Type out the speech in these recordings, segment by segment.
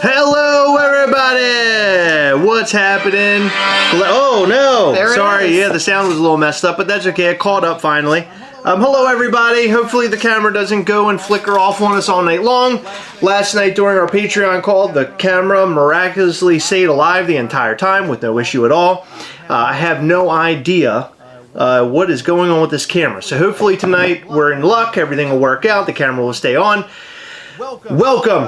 Hello, everybody! What's happening? Oh, no! Sorry, yeah, the sound was a little messed up, but that's okay. It caught up finally. Hello, everybody. Hopefully the camera doesn't go and flicker off on us all night long. Last night during our Patreon call, the camera miraculously stayed alive the entire time with no issue at all. I have no idea what is going on with this camera. So hopefully tonight we're in luck. Everything will work out. The camera will stay on. Welcome.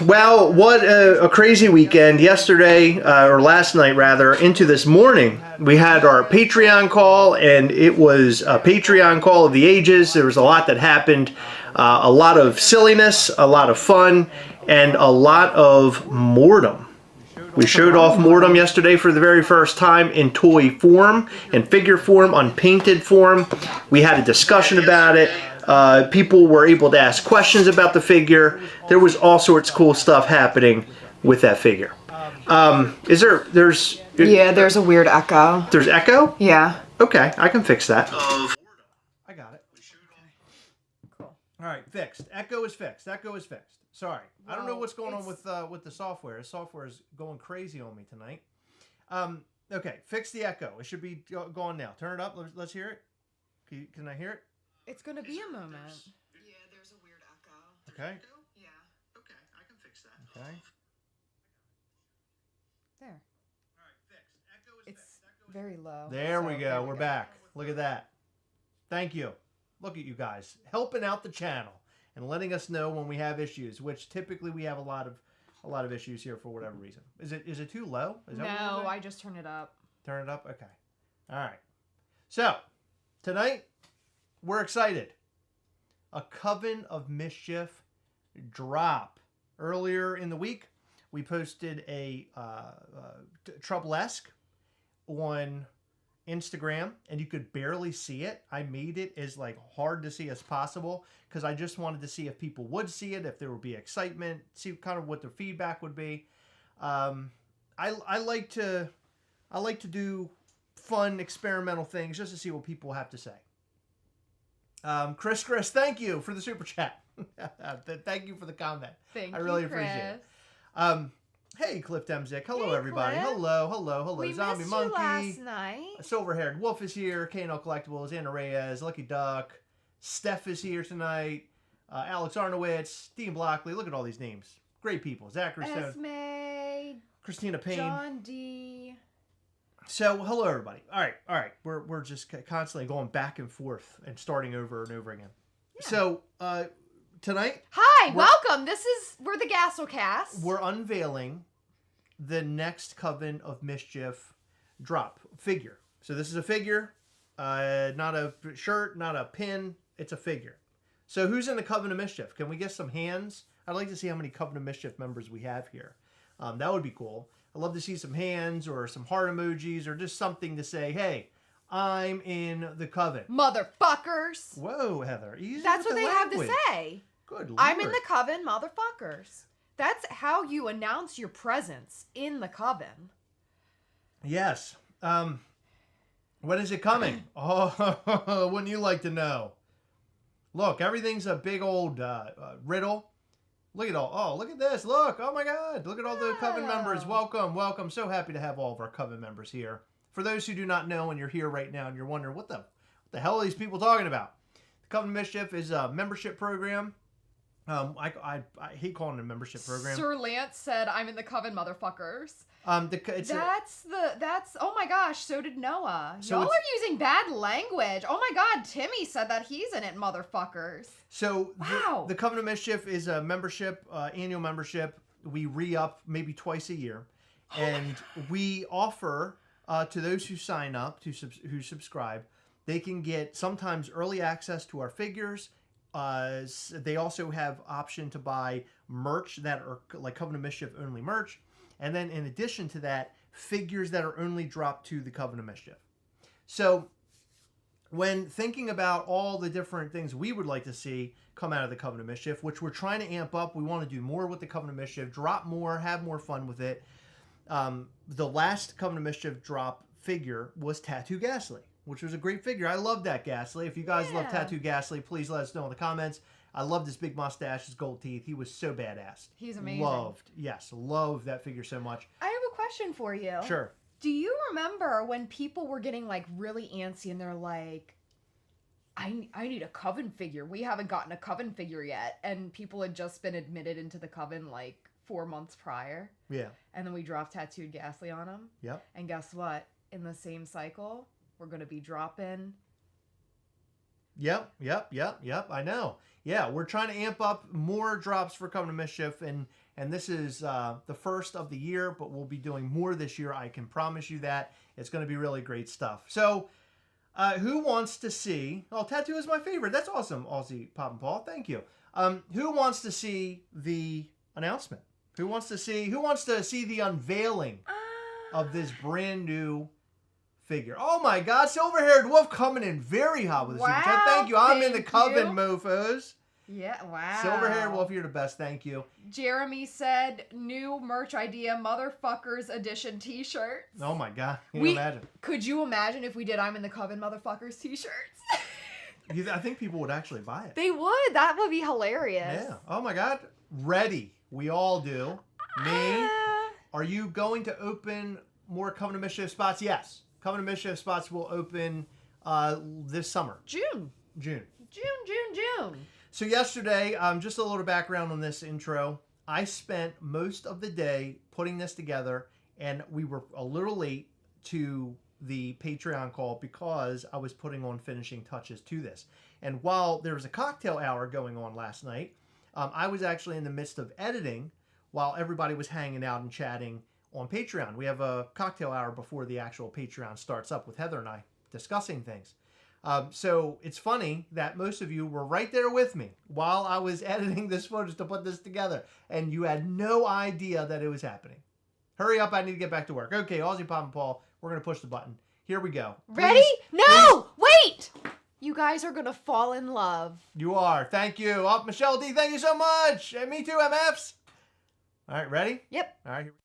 Well, what a crazy weekend. Yesterday, or last night rather, into this morning, we had our Patreon call, and it was a Patreon call of the ages. There was a lot that happened. A lot of silliness, a lot of fun, and a lot of Mortem. We showed off Mortem yesterday for the very first time in toy form, in figure form, unpainted form. We had a discussion about it. People were able to ask questions about the figure. There was all sorts of cool stuff happening with that figure. There's a weird echo. There's echo? Yeah. Okay, I can fix that. I got it. Cool. All right, fixed. Echo is fixed. Echo is fixed. Sorry. I don't know what's going on with the software. The software is going crazy on me tonight. Okay, fix the echo. It should be gone now. Turn it up. Let's hear it. Can I hear it? It's going to be a moment. Yeah, there's a weird echo. Okay. Yeah. Okay, I can fix that. Okay. There. All right, fixed. Echo is fixed. It's very low. There we go. We're back. Look at that. Thank you. Look at you guys helping out the channel and letting us know when we have issues, which typically we have a lot of issues here for whatever reason. Is it too low? Is that No, I just turned it up. Turn it up? Okay. All right. So, tonight, we're excited. A Coven of Mischief drop. Earlier in the week, we posted a Troublesque on Instagram, and you could barely see it. I made it as hard to see as possible because I just wanted to see if people would see it, if there would be excitement, see kind of what their feedback would be. I like to do fun experimental things just to see what people have to say. Chris, thank you for the super chat. Thank you for the comment. Thank you, I really appreciate it. Hey, Cliff Demzik. Hello, everybody. Cliff. Hello. We Zombie missed Monkey. You last night. Silver-haired Wolf is here. K&L Collectibles. Anna Reyes. Lucky Duck. Steph is here tonight. Alex Arnowitz. Dean Blockley. Look at all these names. Great people. Zachary Stone. Esme. Christina Payne. John D. So, hello, everybody. All right. We're just constantly going back and forth and starting over and over again. Yeah. So, tonight... Hi, welcome. We're the Gastlecast. We're unveiling the next Coven of Mischief drop figure. So this is a figure, not a shirt, not a pin. It's a figure. So who's in the Coven of Mischief? Can we get some hands? I'd like to see how many Coven of Mischief members we have here. That would be cool. I'd love to see some hands or some heart emojis or just something to say, hey, I'm in the Coven. Motherfuckers. Whoa, Heather. Easy. That's with what the they language. have to say. Good Lord. I'm in the Coven, motherfuckers. That's how you announce your presence in the Coven. Yes. When is it coming? Oh, wouldn't you like to know? Look, everything's a big old riddle. Look at all. Oh, look at this. Look. Oh, my God. Look at all the Coven members. Welcome. So happy to have all of our Coven members here. For those who do not know and you're here right now and you're wondering, what the hell are these people talking about? The Coven of Mischief is a membership program. I hate calling it a membership program. Sir Lance said, "I'm in the Coven, motherfuckers." That's oh my gosh, so did Noah. So Y'all are using bad language. Oh my God, Timmy said that he's in it, motherfuckers. So wow. The Coven of Mischief is a membership, annual membership. We re-up maybe twice a year, and we offer to those who sign up, who subscribe, they can get sometimes early access to our figures. They also have option to buy merch that are like Coven of Mischief only merch. And then in addition to that, figures that are only dropped to the Coven of Mischief. So when thinking about all the different things we would like to see come out of the Coven of Mischief, which we're trying to amp up, we want to do more with the Coven of Mischief, drop more, have more fun with it. The last Coven of Mischief drop figure was Tattoo Ghastly, which was a great figure. I love that Ghastly. If you guys love Tattoo Ghastly, please let us know in the comments. I loved his big mustache, his gold teeth. He was so badass. He's amazing. Loved that figure so much. I have a question for you. Sure. Do you remember when people were getting like really antsy and they're like, I need a Coven figure. We haven't gotten a Coven figure yet. And people had just been admitted into the Coven like 4 months prior. Yeah. And then we dropped Tattooed Ghastly on them. Yep. And guess what? In the same cycle, we're going to be dropping. Yep. I know. Yeah, we're trying to amp up more drops for Coven of Mischief, and this is the first of the year, but we'll be doing more this year. I can promise you that. It's going to be really great stuff. So, who wants to see... Oh, Tattoo is my favorite. That's awesome, Aussie Pop and Paul. Thank you. Who wants to see the announcement? Who wants to see the unveiling of this brand new figure? Oh my God, Silver-Haired Wolf coming in very hot with a super chat. Thank you. I'm in the Coven, mofos. Yeah, wow. Silver-Haired Wolf, you're the best. Thank you. Jeremy said, new merch idea, Motherfuckers Edition t-shirts. Oh my God, can you imagine? Could you imagine if we did I'm in the Coven Motherfuckers t-shirts? I think people would actually buy it. They would. That would be hilarious. Yeah. Oh my God. Ready. We all do. Me. Are you going to open more Coven of Mischief spots? Yes. Coven of Mischief spots will open this summer. June. So yesterday, just a little background on this intro. I spent most of the day putting this together, and we were a little late to the Patreon call because I was putting on finishing touches to this. And while there was a cocktail hour going on last night, I was actually in the midst of editing while everybody was hanging out and chatting on Patreon. We have a cocktail hour before the actual Patreon starts up with Heather and I discussing things. So it's funny that most of you were right there with me while I was editing this footage to put this together, and you had no idea that it was happening. Hurry up, I need to get back to work. Okay, Aussie Pop and Paul, we're going to push the button. Here we go. Ready? No! Wait! You guys are going to fall in love. You are. Thank you. Oh, Michelle D, thank you so much. And me too, MFs. All right, ready? Yep. All right, here we go.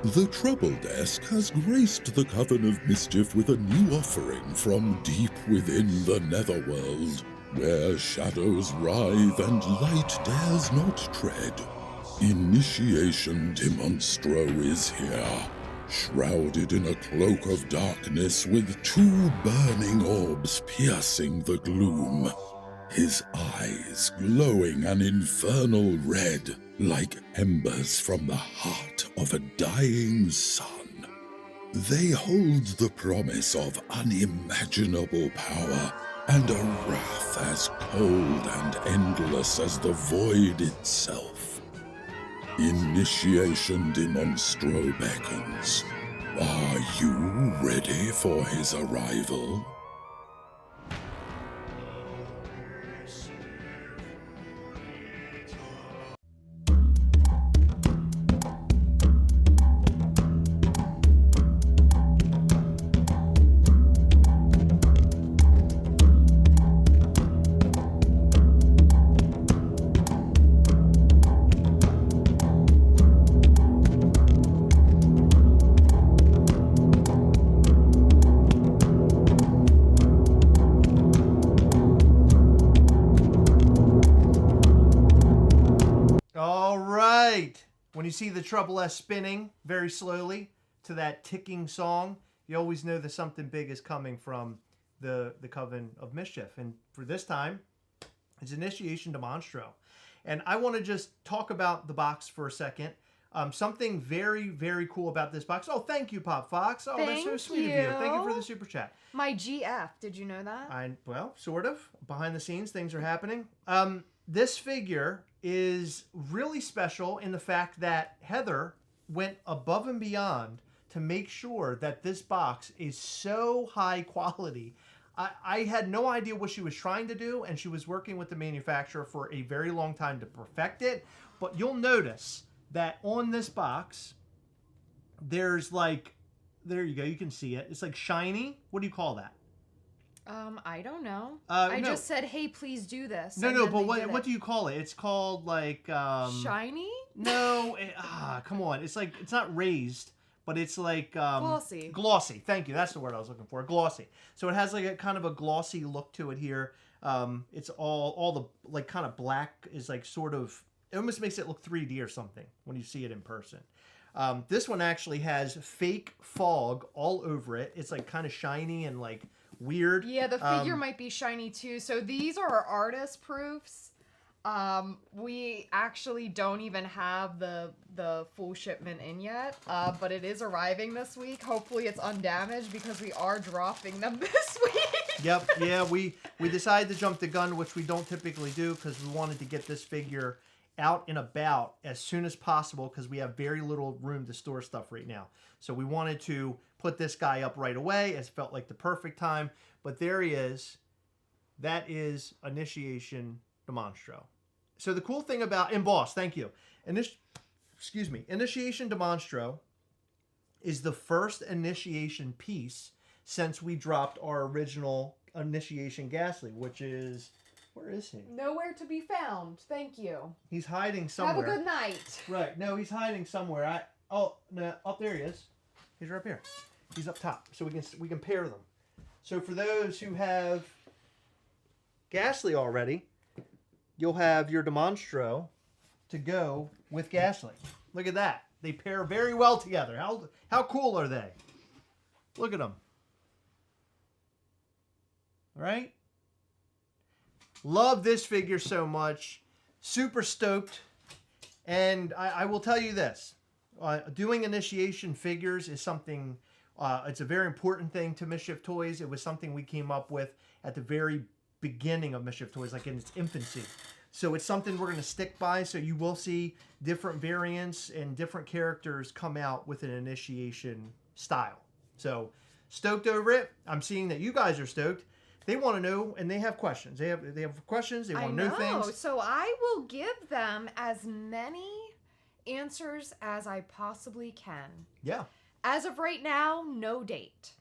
The Trouble Desk has graced the Coven of Mischief with a new offering from deep within the netherworld, where shadows writhe and light dares not tread. Initiation Dem Monro is here, shrouded in a cloak of darkness with two burning orbs piercing the gloom. His eyes glowing an infernal red, like embers from the heart of a dying sun. They hold the promise of unimaginable power and a wrath as cold and endless as the void itself. Initiation Dem Monro beckons. Are you ready for his arrival? When you see the Trouble S spinning very slowly to that ticking song, you always know that something big is coming from the Coven of Mischief. And for this time, it's Initiation Dem Monro. And I want to just talk about the box for a second. Something very, very cool about this box. Oh, thank you, Pop Fox. Oh, that's so sweet of you. Thank you for the super chat. My GF, did you know that? Well, sort of. Behind the scenes, things are happening. This figure is really special in the fact that Heather went above and beyond to make sure that this box is so high quality. I had no idea what she was trying to do, and she was working with the manufacturer for a very long time to perfect it. But you'll notice that on this box, there's like, there you go, you can see it. It's like shiny. What do you call that? I don't know. I just said, hey, please do this. No, but what do you call it? It's called like... shiny? No, come on. It's like, it's not raised, but it's like Glossy. Glossy. Thank you. That's the word I was looking for. Glossy. So it has like a kind of a glossy look to it here. It's all the like kind of black is like sort of, it almost makes it look 3D or something when you see it in person. This one actually has fake fog all over it. It's like kind of shiny and like weird. Yeah, the figure might be shiny too. So these are artist proofs. We actually don't even have the full shipment in yet, but it is arriving this week. Hopefully it's undamaged because we are dropping them this week. Yep, yeah, we decided to jump the gun, which we don't typically do because we wanted to get this figure out and about as soon as possible because we have very little room to store stuff right now. So we wanted to put this guy up right away. It felt like the perfect time, but there he is. That is Initiation Dem Monro. So the cool thing about, embossed, thank you. Initiation Dem Monro is the first initiation piece since we dropped our original Initiation Ghastly, which is, where is he? Nowhere to be found. Thank you. He's hiding somewhere. Have a good night. Right. No, he's hiding somewhere. No, up there he is. He's right up here. He's up top. So we can pair them. So for those who have Ghastly already, you'll have your Dem Monro to go with Ghastly. Look at that. They pair very well together. How cool are they? Look at them. All right? Love this figure so much. Super stoked. And I will tell you this. Doing initiation figures is something, it's a very important thing to Mischief Toys. It was something we came up with at the very beginning of Mischief Toys, like in its infancy. So it's something we're going to stick by. So you will see different variants and different characters come out with an initiation style. So stoked over it. I'm seeing that you guys are stoked. They want to know, and they have questions. They have questions. They want to know things. So I will give them as many answers as I possibly can. Yeah. As of right now, no date.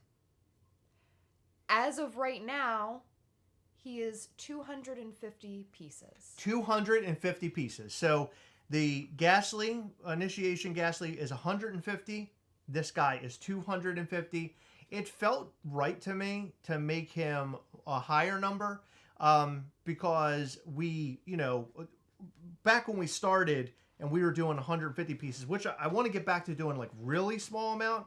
As of right now, he is 250 pieces. 250 pieces. So the Ghastly, Initiation Ghastly is 150. This guy is 250. It felt right to me to make him a higher number because we, back when we started and we were doing 150 pieces, which I want to get back to doing like really small amount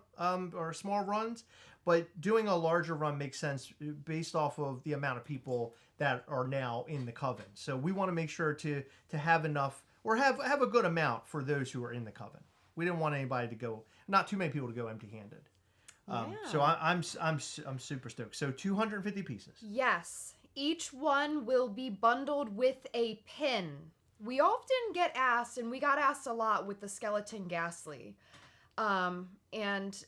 or small runs, but doing a larger run makes sense based off of the amount of people that are now in the Coven. So we want to make sure to have enough or have a good amount for those who are in the Coven. We didn't want anybody to go, not too many people to go empty-handed. So I'm super stoked. So 250 pieces. Yes. Each one will be bundled with a pin. We often get asked, and we got asked a lot with the Skeleton Ghastly. And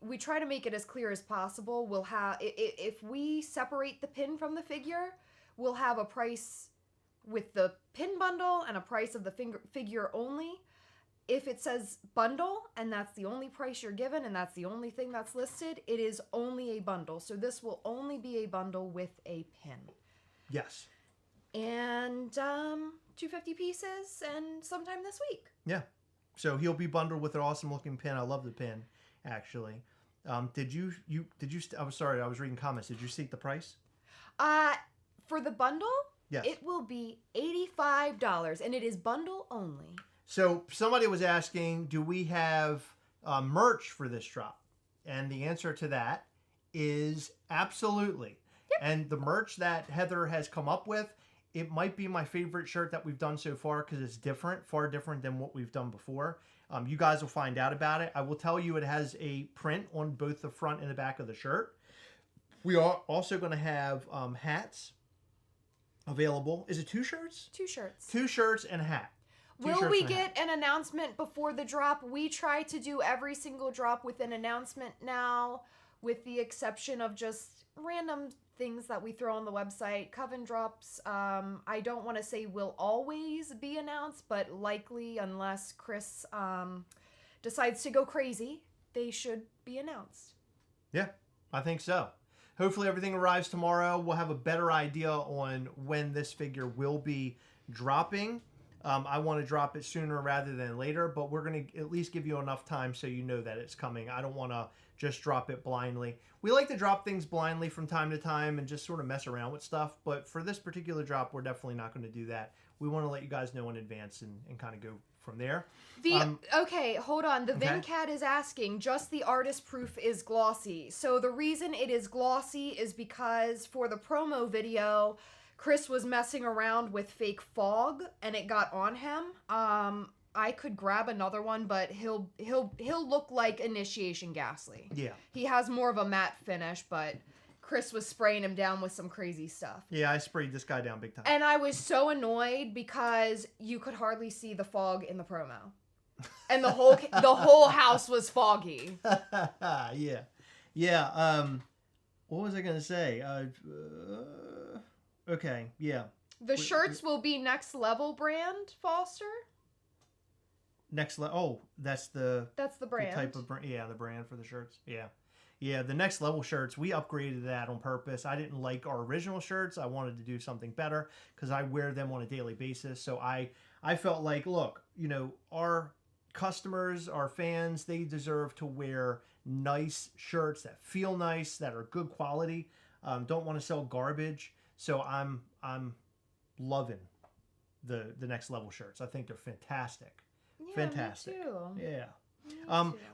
we try to make it as clear as possible. We'll have, if we separate the pin from the figure, we'll have a price with the pin bundle and a price of the figure only. If it says bundle and that's the only price you're given and that's the only thing that's listed, it is only a bundle. So this will only be a bundle with a pin. Yes. And 250 pieces and sometime this week. Yeah. So he'll be bundled with an awesome looking pin. I love the pin, actually. Did you I'm sorry, I was reading comments. Did you see the price? For the bundle, yes. It will be $85 and it is bundle only. So somebody was asking, do we have merch for this drop? And the answer to that is absolutely. Yep. And the merch that Heather has come up with, it might be my favorite shirt that we've done so far because it's different, far different than what we've done before. You guys will find out about it. I will tell you it has a print on both the front and the back of the shirt. We are also going to have hats available. Is it 2 shirts? 2 shirts. 2 shirts and a hat. Will we get an announcement before the drop? We try to do every single drop with an announcement now, with the exception of just random things that we throw on the website. Coven drops, I don't want to say will always be announced, but likely, unless Chris decides to go crazy, they should be announced. Yeah, I think so. Hopefully everything arrives tomorrow. We'll have a better idea on when this figure will be dropping. I want to drop it sooner rather than later, but we're going to at least give you enough time so you know that it's coming. I don't want to just drop it blindly. We like to drop things blindly from time to time and just sort of mess around with stuff, but for this particular drop, we're definitely not going to do that. We want to let you guys know in advance and kind of go from there. Okay, hold on. The VinCat is asking, just the artist proof is glossy. So the reason it is glossy is because for the promo video, Chris was messing around with fake fog and it got on him. I could grab another one, but he'll look like Initiation Ghastly. Yeah. He has more of a matte finish, but Chris was spraying him down with some crazy stuff. Yeah, I sprayed this guy down big time. And I was so annoyed because you could hardly see the fog in the promo. And the whole house was foggy. Yeah. What was I going to say? Okay, yeah. The shirts will be Next Level brand, Foster? Next level. Oh, that's the brand. The type of brand. Yeah, the brand for the shirts. Yeah, the Next Level shirts, we upgraded that on purpose. I didn't like our original shirts. I wanted to do something better because I wear them on a daily basis. So I felt like, look, our customers, our fans, they deserve to wear nice shirts that feel nice, that are good quality. Don't want to sell garbage. So I'm loving the Next Level shirts. I think they're fantastic. Yeah, Fantastic. Me too. Yeah.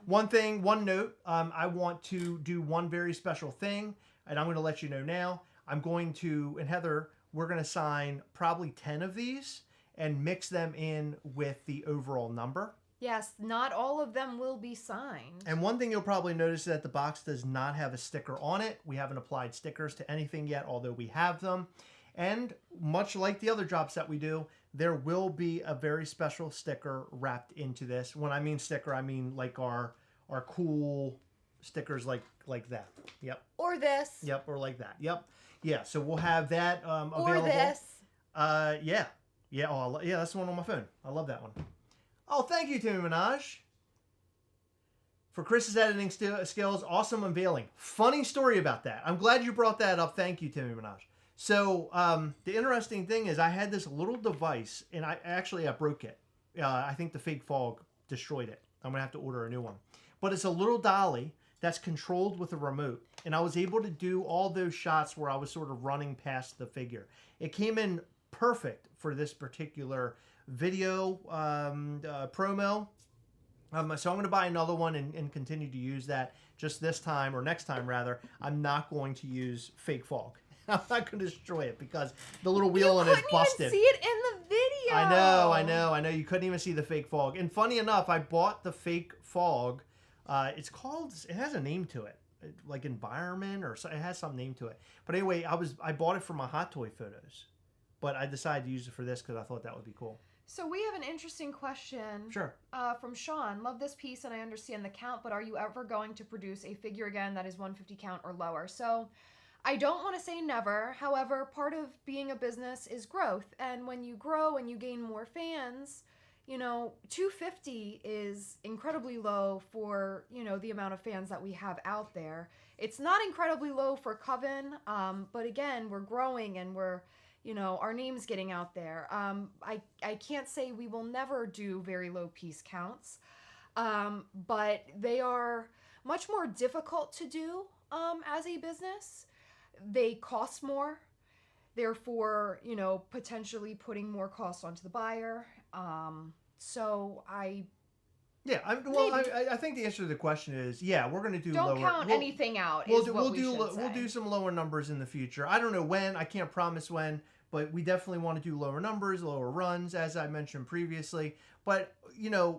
One note, I want to do one very special thing, and I'm going to let you know now. I'm going to, and Heather, we're going to sign probably 10 of these and mix them in with the overall number. Yes, not all of them will be signed. And one thing you'll probably notice is that the box does not have a sticker on it. We haven't applied stickers to anything yet, although we have them. And much like the other drops that we do, there will be a very special sticker wrapped into this. When I mean sticker, I mean like our cool stickers like that. Yep. Or this. Yep, or like that. Yep. Yeah, so we'll have that available. Or this. Yeah. Yeah, that's the one on my phone. I love that one. Oh, thank you, Timmy Minaj. For Chris's editing skills, awesome unveiling. Funny story about that. I'm glad you brought that up. Thank you, Timmy Minaj. So the interesting thing is I had this little device, and I broke it. I think the fake fog destroyed it. I'm going to have to order a new one. But it's a little dolly that's controlled with a remote. And I was able to do all those shots where I was sort of running past the figure. It came in perfect for this particular video promo. So I'm going to buy another one and continue to use that. Just this time, or next time rather, I'm not going to use fake fog. I'm not going to destroy it because the little wheel on it's busted. You couldn't even see it in the video. I know. You couldn't even see the fake fog. And funny enough, I bought the fake fog. It has a name to it, like environment or so. It has some name to it. But anyway, I bought it for my Hot Toy photos, but I decided to use it for this because I thought that would be cool. So we have an interesting question. Sure. From Sean. Love this piece and I understand the count, but are you ever going to produce a figure again that is 150 count or lower? So I don't want to say never. However, part of being a business is growth. And when you grow and you gain more fans, 250 is incredibly low for, the amount of fans that we have out there. It's not incredibly low for Coven, but again, we're growing and we're, our name's getting out there. I can't say we will never do very low piece counts, but they are much more difficult to do as a business. They cost more, therefore, potentially putting more cost onto the buyer. I think the answer to the question is, we're going to do lower. Don't count anything out. We'll do some lower numbers in the future. I don't know when. I can't promise when, but we definitely want to do lower numbers, lower runs, as I mentioned previously. But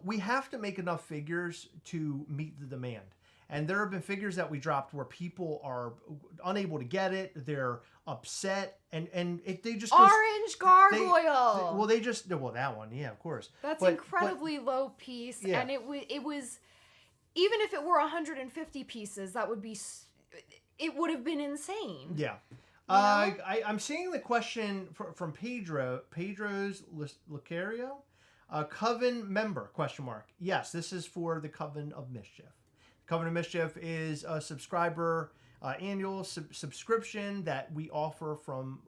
we have to make enough figures to meet the demand. And there have been figures that we dropped where people are unable to get it. They're upset, and they just Orange Gargoyle. That one, yeah, of course. That's incredibly low piece, yeah. And it was even if it were 150 pieces, it would have been insane. Yeah. I'm seeing the question from Pedro's Lucario, Coven member ? Yes, this is for the Coven of Mischief. Coven of Mischief is a subscriber annual subscription that we offer from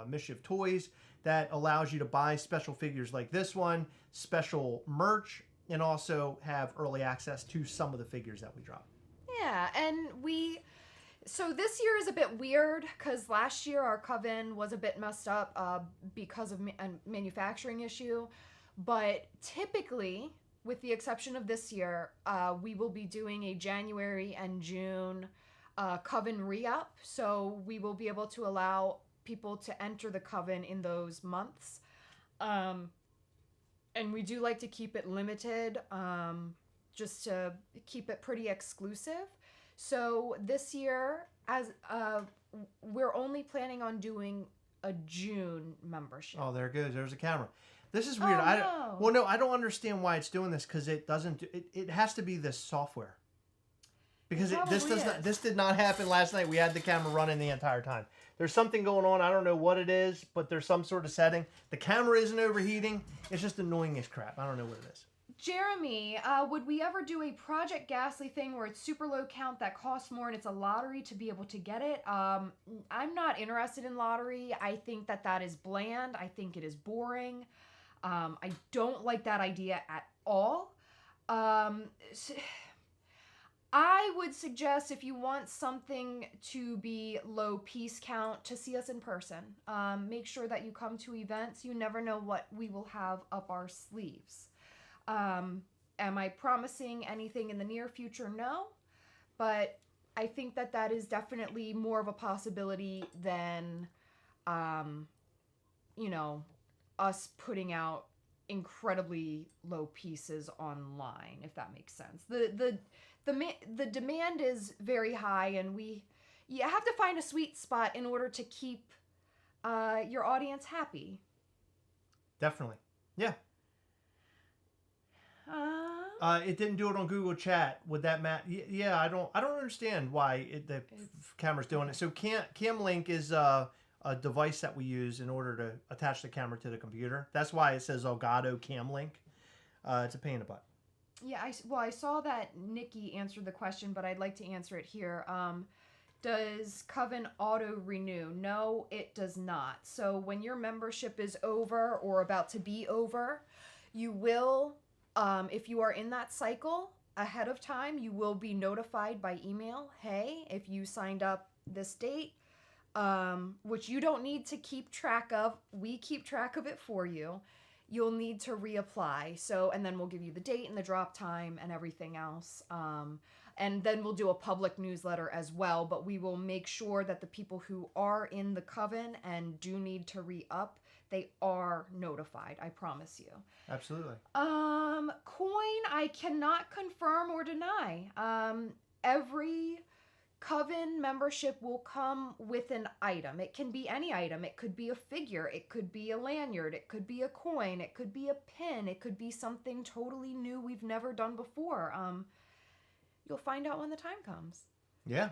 Mischief Toys that allows you to buy special figures like this one, special merch, and also have early access to some of the figures that we drop. Yeah, and so this year is a bit weird because last year our coven was a bit messed up because of a manufacturing issue. But typically, with the exception of this year, we will be doing a January and June coven re-up. So we will be able to allow people to enter the coven in those months. And we do like to keep it limited, just to keep it pretty exclusive. So this year, as we're only planning on doing a June membership. Oh, there it goes. There's a camera. This is weird. Oh, no. I don't understand why it's doing this because it doesn't. It has to be this software. Because this did not happen last night. We had the camera running the entire time. There's something going on. I don't know what it is, but there's some sort of setting. The camera isn't overheating. It's just annoying as crap. I don't know what it is. Jeremy, would we ever do a Project Ghastly thing where it's super low count that costs more and it's a lottery to be able to get it? I'm not interested in lottery. I think that is bland. I think it is boring. I don't like that idea at all. I would suggest if you want something to be low piece count to see us in person. Make sure that you come to events. You never know what we will have up our sleeves. Am I promising anything in the near future? No, but I think that is definitely more of a possibility than, us putting out incredibly low pieces online, if that makes sense. The demand is very high, and you have to find a sweet spot in order to keep your audience happy. Definitely, yeah. It didn't do it on Google Chat. Would that matter? Yeah, I don't understand why the camera's doing it. So Cam Link is a device that we use in order to attach the camera to the computer. That's why it says Elgato Cam Link. It's a pain in the butt. Yeah, I saw that Nikki answered the question, but I'd like to answer it here. Does Coven auto renew? No, it does not. So when your membership is over or about to be over, you will, if you are in that cycle ahead of time, you will be notified by email. Hey, if you signed up this date, which you don't need to keep track of, we keep track of it for you. You'll need to reapply. So, and then we'll give you the date and the drop time and everything else. And then we'll do a public newsletter as well, but we will make sure that the people who are in the coven and do need to re-up, they are notified. I promise you. Absolutely. Coin, I cannot confirm or deny. Every Coven membership will come with an item. It can be any item. It could be a figure. It could be a lanyard. It could be a coin. It could be a pin. It could be something totally new we've never done before. You'll find out when the time comes. Yeah.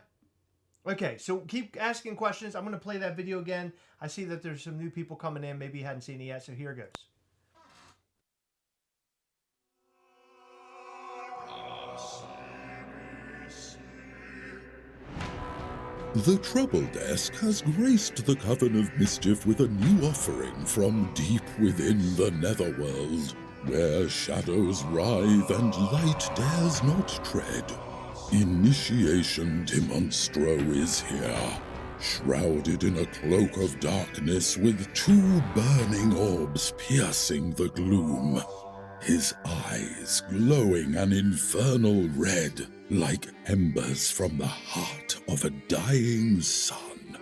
Okay, so keep asking questions. I'm going to play that video again. I see that there's some new people coming in. Maybe you hadn't seen it yet, so here it goes. The Trouble Desk has graced the Coven of Mischief with a new offering from deep within the netherworld, where shadows writhe and light dares not tread. Initiation Dem Monro is here, shrouded in a cloak of darkness with two burning orbs piercing the gloom. His eyes glowing an infernal red, like embers from the heart of a dying sun.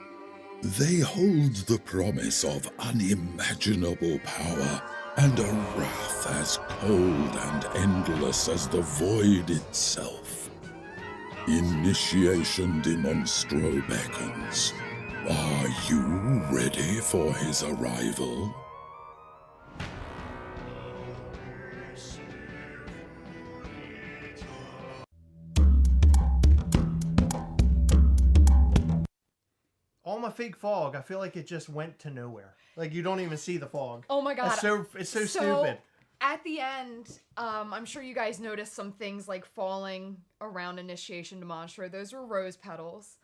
They hold the promise of unimaginable power and a wrath as cold and endless as the void itself. Initiation Dem Monro beckons. Are you ready for his arrival? All my fake fog, I feel like it just went to nowhere. Like, you don't even see the fog. Oh my god. It's so stupid. At the end, I'm sure you guys noticed some things like falling around Initiation Dem Monro. Those were rose petals.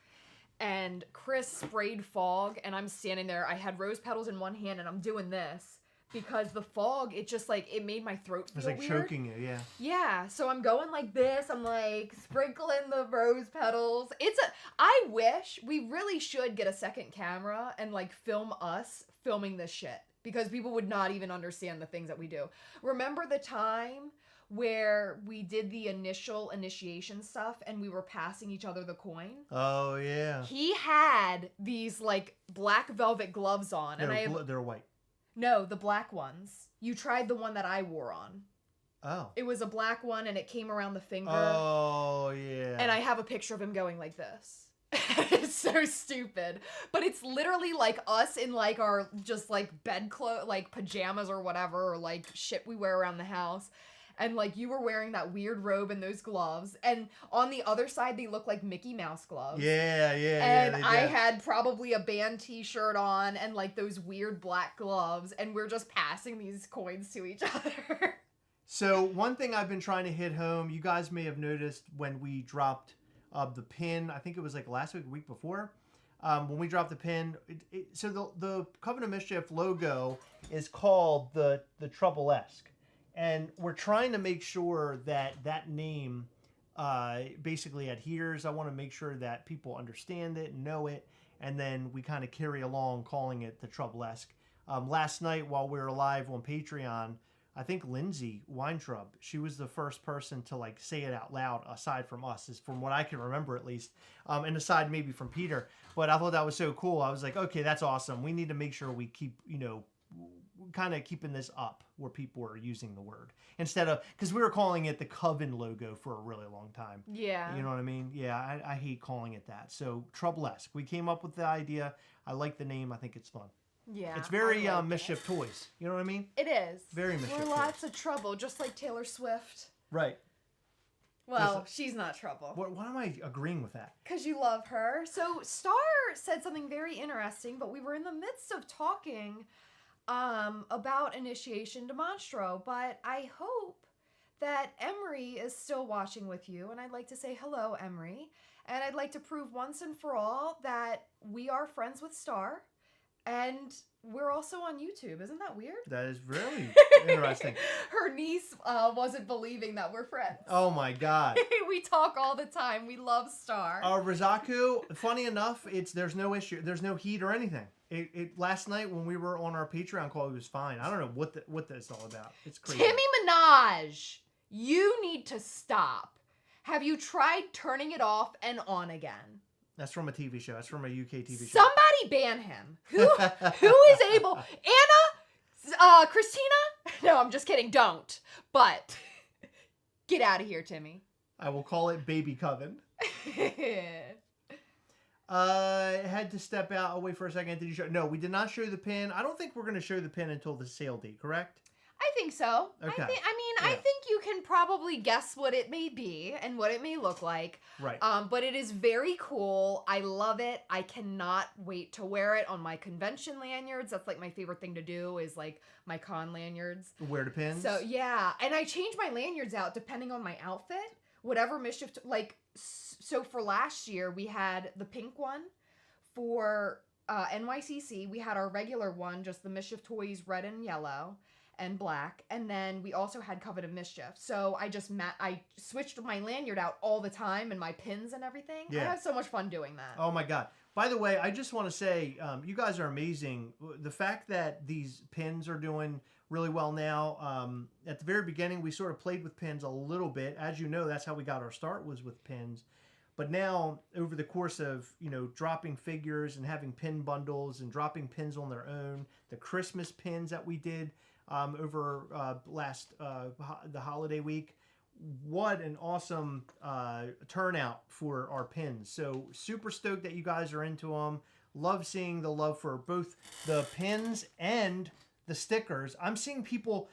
and Chris sprayed fog, and I'm standing there. I had rose petals in one hand, and I'm doing this because the fog, it just like, it made my throat feel It's like weird. choking you, yeah. Yeah, so I'm going like this. I'm like sprinkling the rose petals. I wish we really should get a second camera and like film us filming this shit, because people would not even understand the things that we do. Remember the time where we did the initiation stuff and we were passing each other the coin? Oh, yeah. He had these like black velvet gloves on, and They're white. No, the black ones. You tried the one that I wore on. Oh. It was a black one, and it came around the finger. Oh, yeah. And I have a picture of him going like this. It's so stupid. But it's literally like us in like our just like bedclothes, like pajamas or whatever, or like shit we wear around the house. And like you were wearing that weird robe and those gloves. And on the other side, they look like Mickey Mouse gloves. Yeah. And I had probably a band t-shirt on and like those weird black gloves. And we're just passing these coins to each other. So one thing I've been trying to hit home, you guys may have noticed when we dropped the pin, I think it was like last week, week before, when we dropped the pin. So the Coven of Mischief logo is called the Troublesque. And we're trying to make sure that that name basically adheres. I want to make sure that people understand it and know it. And then we kind of carry along calling it the Troublesque. Last night while we were live on Patreon, I think Lindsay Weintraub, she was the first person to like say it out loud aside from us, is from what I can remember at least. And aside maybe from Peter. But I thought that was so cool. I was like, okay, that's awesome. We need to make sure we keep, kind of keeping this up where people are using the word instead of, because we were calling it the Coven logo for a really long time. Yeah. You know what I mean? Yeah, I hate calling it that. So Troublesque, we came up with the idea. I like the name. I think it's fun. Yeah. It's very I like Mischief Toys. You know what I mean? It is. Very Mischief We're lots of trouble, just like Taylor Swift. Right. Well, she's not trouble. Why am I agreeing with that? Because you love her. So Star said something very interesting, but we were in the midst of talking about Initiation Dem Monro, but I hope that Emery is still watching with you, and I'd like to say hello, Emery, and I'd like to prove once and for all that we are friends with Star, and we're also on YouTube. Isn't that weird? That is really interesting. Her niece wasn't believing that we're friends. Oh my God. We talk all the time. We love Star. Rizaku, funny enough, there's no issue. There's no heat or anything. It last night when we were on our Patreon call, it was fine. I don't know what that's all about. It's crazy. Timmy Minaj, you need to stop. Have you tried turning it off and on again? That's from a TV show. That's from a UK TV show. Somebody ban him. Who is able? Anna? Christina? No, I'm just kidding. Don't. But get out of here, Timmy. I will call it Baby Coven. I had to step out away for a second. Did you show? No, we did not show the pin. I don't think we're going to show the pin until the sale date, correct? I think so. Okay. I think you can probably guess what it may be and what it may look like. Right. But it is very cool. I love it. I cannot wait to wear it on my convention lanyards. That's like my favorite thing to do, is like my con lanyards. Wear the pins? So yeah, and I change my lanyards out depending on my outfit. Whatever Mischief, so for last year we had the pink one. For NYCC we had our regular one, just the Mischief Toys red and yellow and black, and then we also had Coven of Mischief. So I just I switched my lanyard out all the time and my pins and everything. Yeah. I had so much fun doing that. Oh my God. By the way, I just want to say, you guys are amazing. The fact that these pins are doing really well now. At the very beginning, we sort of played with pins a little bit. As you know, that's how we got our start, was with pins. But now, over the course of, dropping figures and having pin bundles and dropping pins on their own, the Christmas pins that we did over the holiday week, what an awesome turnout for our pins. So super stoked that you guys are into them. Love seeing the love for both the pins and the stickers. I'm seeing people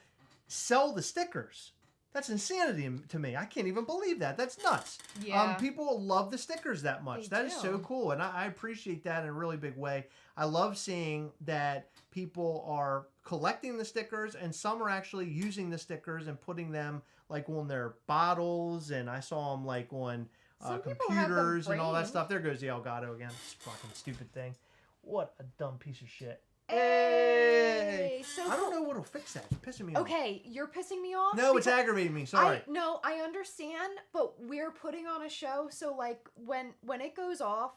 sell the stickers. That's insanity to me. I can't even believe that. That's nuts. Yeah. People love the stickers that much. They That is do. so cool, and I appreciate that in a really big way. I love seeing that people are collecting the stickers, and some are actually using the stickers and putting them like on their bottles, and I saw them like on Some people have them computers and all that framed. stuff. There goes the Elgato again. This fucking stupid thing. What a dumb piece of shit. Hey! So I don't know what'll fix that. It's pissing me off. Okay, you're pissing me off. No, it's aggravating me. Sorry. No, I understand, but we're putting on a show, so like when it goes off,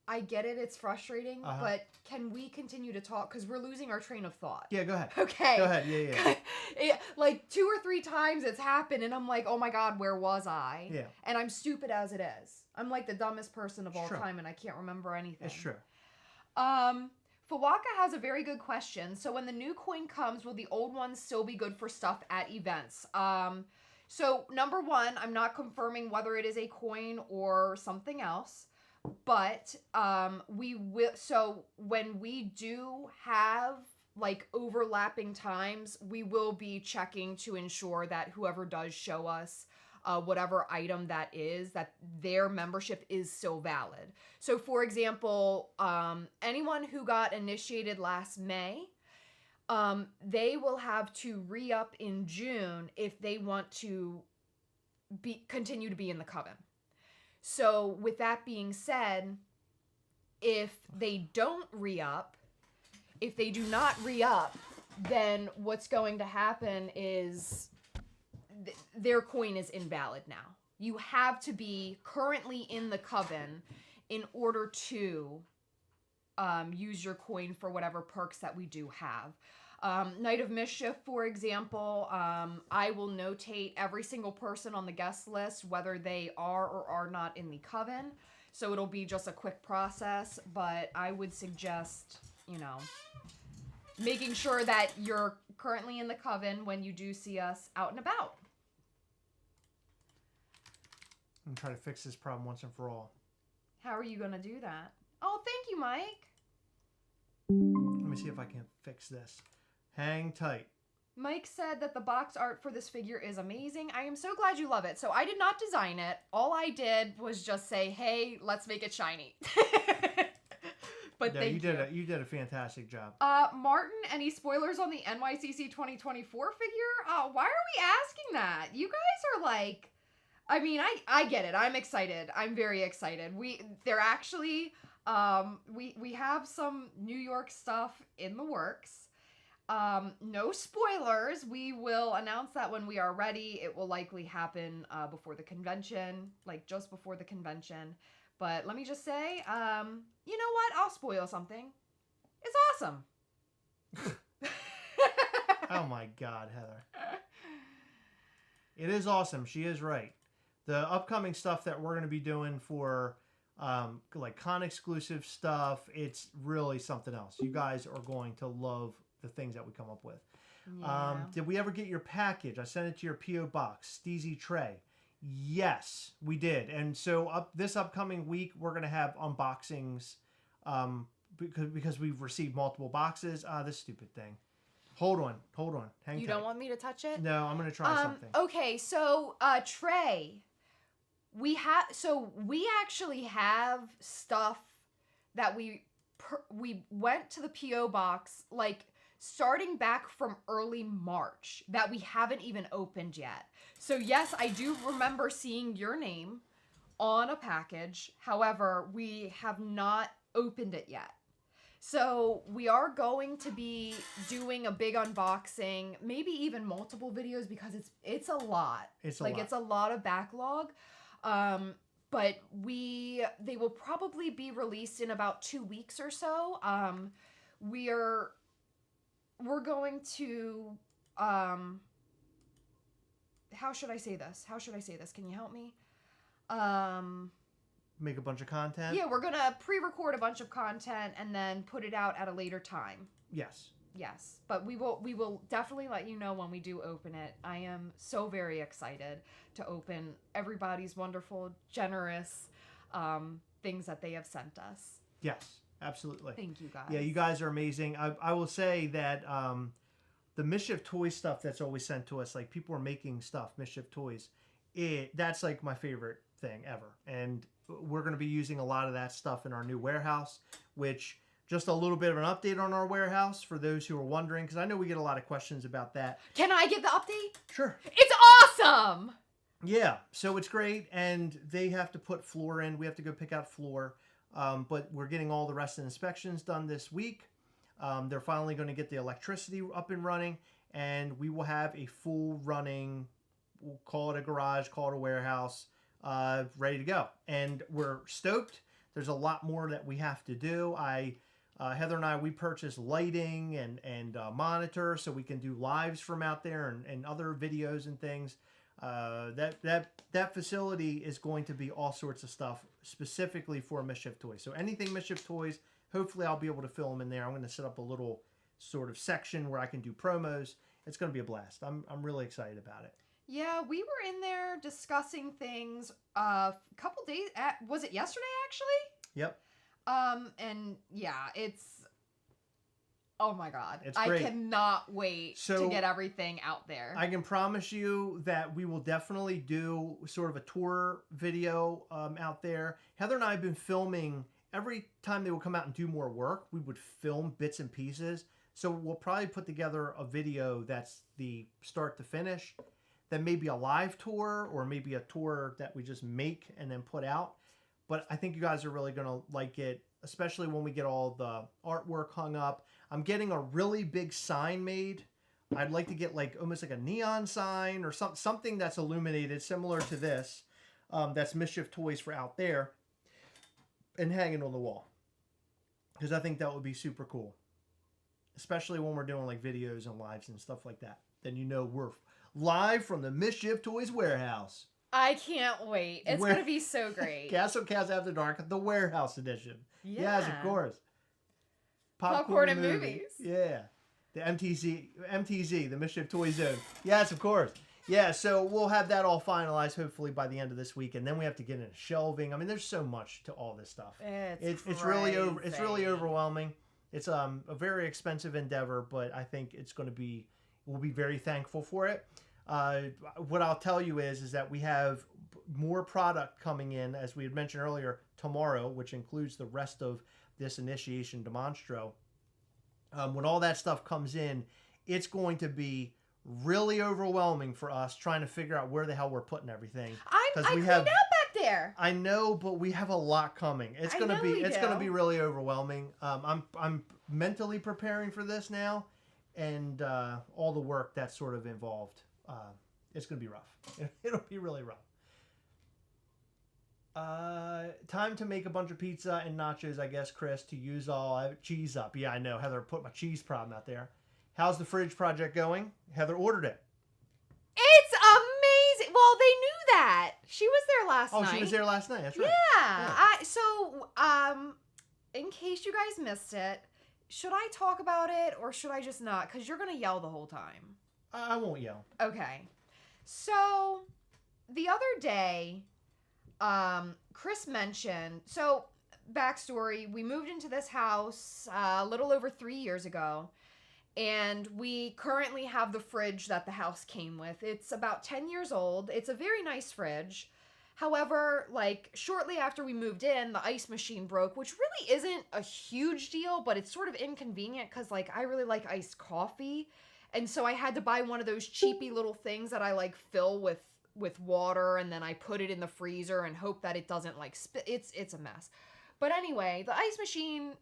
I get it. It's frustrating, but can we continue to talk? Because we're losing our train of thought. Yeah, go ahead. Okay. Go ahead. Yeah. Like 2 or 3 times it's happened, and I'm like, oh my god, where was I? Yeah. And I'm stupid as it is. I'm like the dumbest person of all True. time, and I can't remember anything. It's true. Fawaka has a very good question. So when the new coin comes, will the old ones still be good for stuff at events? So number one, I'm not confirming whether it is a coin or something else, but we will. So when we do have like overlapping times, we will be checking to ensure that whoever does show us whatever item that is, that their membership is still valid. So for example, anyone who got initiated last May, they will have to re-up in June if they want to continue to be in the Coven. So with that being said, if they don't re-up, if they do not re-up, then what's going to happen is their coin is invalid now. You have to be currently in the Coven in order to use your coin for whatever perks that we do have. Night of Mischief, for example, I will notate every single person on the guest list, whether they are or are not in the Coven. So it'll be just a quick process, but I would suggest, making sure that you're currently in the Coven when you do see us out and about. I'm trying to fix this problem once and for all. How are you going to do that? Oh, thank you, Mike. Let me see if I can fix this. Hang tight. Mike said that the box art for this figure is amazing. I am so glad you love it. So I did not design it. All I did was just say, hey, let's make it shiny. But yeah, you did a fantastic job. Martin, any spoilers on the NYCC 2024 figure? Why are we asking that? You guys are like... I mean, I get it. I'm excited. I'm very excited. They're actually, we have some New York stuff in the works. No spoilers. We will announce that when we are ready. It will likely happen before the convention, like just before the convention. But let me just say, you know what? I'll spoil something. It's awesome. Oh my God, Heather. It is awesome. She is right. The upcoming stuff that we're going to be doing for like con exclusive stuff, it's really something else. You guys are going to love the things that we come up with. Yeah. Did we ever get your package? I sent it to your P.O. box, Steezy Tray. Yes, we did. And so this upcoming week, we're going to have unboxings because we've received multiple boxes. This stupid thing. Hold on. Hang tight. You don't want me to touch it? No, I'm going to try something. Okay, so Trey, we actually have stuff that we went to the P.O. box like starting back from early March that we haven't even opened yet. So yes, I do remember seeing your name on a package. However, we have not opened it yet. So we are going to be doing a big unboxing, maybe even multiple videos because it's a lot. It's a lot of backlog. But they will probably be released in about 2 weeks or so. We're going to how should I say this? Can you help me? Make a bunch of content? Yeah, we're going to pre-record a bunch of content and then put it out at a later time. Yes. But we will definitely let you know when we do open it. I am so very excited to open everybody's wonderful, generous things that they have sent us. Yes, absolutely. Thank you, guys. Yeah, you guys are amazing. I will say that the Mischief toy stuff that's always sent to us, like people are making stuff, Mischief toys, that's like my favorite thing ever. And we're going to be using a lot of that stuff in our new warehouse, which just a little bit of an update on our warehouse for those who are wondering, because I know we get a lot of questions about that. Can I give the update? Sure. It's awesome! Yeah, so it's great, and they have to put floor in. We have to go pick out floor, but we're getting all the rest of the inspections done this week. They're finally going to get the electricity up and running, and we will have a full running, we'll call it a garage, call it a warehouse, ready to go. And we're stoked. There's a lot more that we have to do. Heather and I, we purchased lighting and monitors so we can do lives from out there and other videos and things. That facility is going to be all sorts of stuff specifically for Mischief Toys. So anything Mischief Toys, hopefully I'll be able to film in there. I'm going to set up a little sort of section where I can do promos. It's going to be a blast. I'm really excited about it. Yeah, we were in there discussing things a couple days. Was it yesterday actually? Yep. And yeah, it's. Oh my God. It's great. I cannot wait to get everything out there. I can promise you that we will definitely do sort of a tour video out there. Heather and I have been filming every time they would come out and do more work. We would film bits and pieces. So we'll probably put together a video that's the start to finish. Then maybe a live tour or maybe a tour that we just make and then put out. But I think you guys are really going to like it, especially when we get all the artwork hung up. I'm getting a really big sign made. I'd like to get like almost like a neon sign or something that's illuminated similar to this. That's Mischief Toys for out there and hanging on the wall. Because I think that would be super cool. Especially when we're doing like videos and lives and stuff like that. Then you know we're live from the Mischief Toys warehouse. I can't wait. It's going to be so great. Gastlecast After Dark, the warehouse edition. Yeah. Yes, of course. Popcorn and movies. Yeah. The MTZ, the Mischief Toy Zone. Yes, of course. Yeah, so we'll have that all finalized hopefully by the end of this week, and then we have to get into shelving. I mean, there's so much to all this stuff. It's really overwhelming. It's a very expensive endeavor, but I think we'll be very thankful for it. What I'll tell you is that we have more product coming in, as we had mentioned earlier, tomorrow, which includes the rest of this Initiation Dem Monro. When all that stuff comes in, it's going to be really overwhelming for us trying to figure out where the hell we're putting everything. I cleaned out back there. I know, but we have a lot coming. It's gonna be really overwhelming. I'm mentally preparing for this now, and all the work that's sort of involved. It's gonna be rough. It'll be really rough. Time to make a bunch of pizza and nachos, I guess, Chris, to use all cheese up. Yeah, I know. Heather put my cheese problem out there. How's the fridge project going? Heather ordered it. It's amazing. Well, they knew that. She was there last night. Oh, she was there last night. That's right. Yeah. In case you guys missed it, should I talk about it or should I just not? Because you're going to yell the whole time. I won't yell. Okay. So, the other day, Chris mentioned, so backstory, we moved into this house a little over 3 years ago, and we currently have the fridge that the house came with. It's about 10 years old. It's a very nice fridge. However, like shortly after we moved in, the ice machine broke, which really isn't a huge deal, but it's sort of inconvenient because like I really like iced coffee. And so I had to buy one of those cheapy little things that I like fill with water, and then I put it in the freezer and hope that it doesn't like it's a mess. But anyway, the ice machine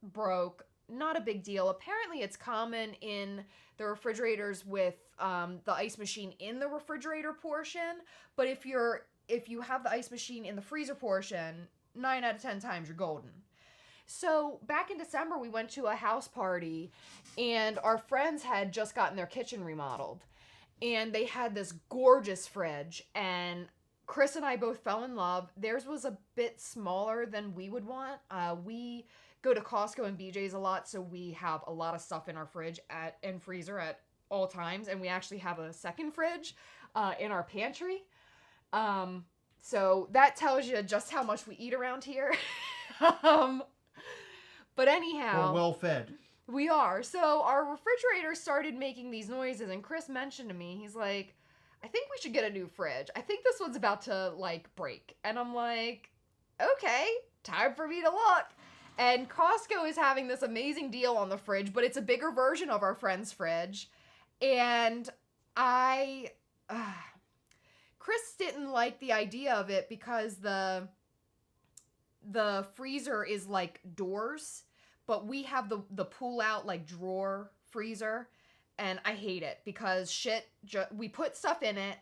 broke. Not a big deal. Apparently it's common in the refrigerators with the ice machine in the refrigerator portion, but if you have the ice machine in the freezer portion, 9 out of 10 times you're golden. So back in December, we went to a house party, and our friends had just gotten their kitchen remodeled, and they had this gorgeous fridge, and Chris and I both fell in love. Theirs was a bit smaller than we would want. We go to Costco and BJ's a lot, so we have a lot of stuff in our fridge and freezer at all times, and we actually have a second fridge in our pantry. So that tells you just how much we eat around here. But anyhow, we're well fed. We are. So our refrigerator started making these noises, and Chris mentioned to me, he's like, I think we should get a new fridge. I think this one's about to like break. And I'm like, okay, time for me to look. And Costco is having this amazing deal on the fridge, but it's a bigger version of our friend's fridge. And Chris didn't like the idea of it because the freezer is like doors, but we have the pull out like drawer freezer, and I hate it because we put stuff in it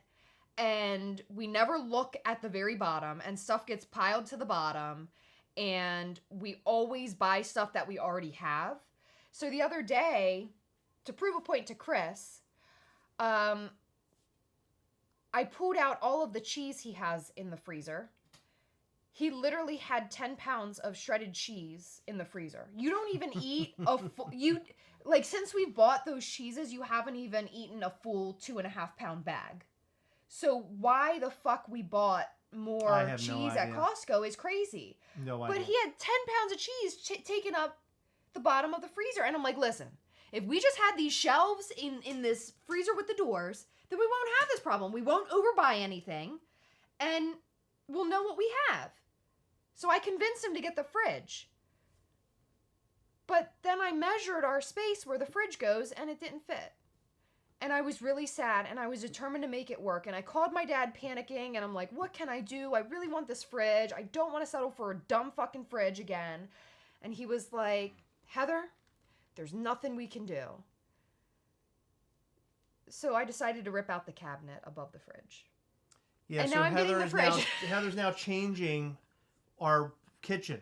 and we never look at the very bottom, and stuff gets piled to the bottom, and we always buy stuff that we already have. So the other day, to prove a point to Chris, I pulled out all of the cheese he has in the freezer. He literally had 10 pounds of shredded cheese in the freezer. You don't even eat since we bought those cheeses, you haven't even eaten a full 2.5 pound bag. So why the fuck we bought more cheese at Costco is crazy. No idea. But he had 10 pounds of cheese taking up the bottom of the freezer. And I'm like, listen, if we just had these shelves in this freezer with the doors, then we won't have this problem. We won't overbuy anything, and we'll know what we have. So I convinced him to get the fridge. But then I measured our space where the fridge goes, and it didn't fit. And I was really sad, and I was determined to make it work. And I called my dad panicking, and I'm like, what can I do? I really want this fridge. I don't want to settle for a dumb fucking fridge again. And he was like, Heather, there's nothing we can do. So I decided to rip out the cabinet above the fridge. Yeah, and so now I'm getting the fridge. Heather's now changing our kitchen.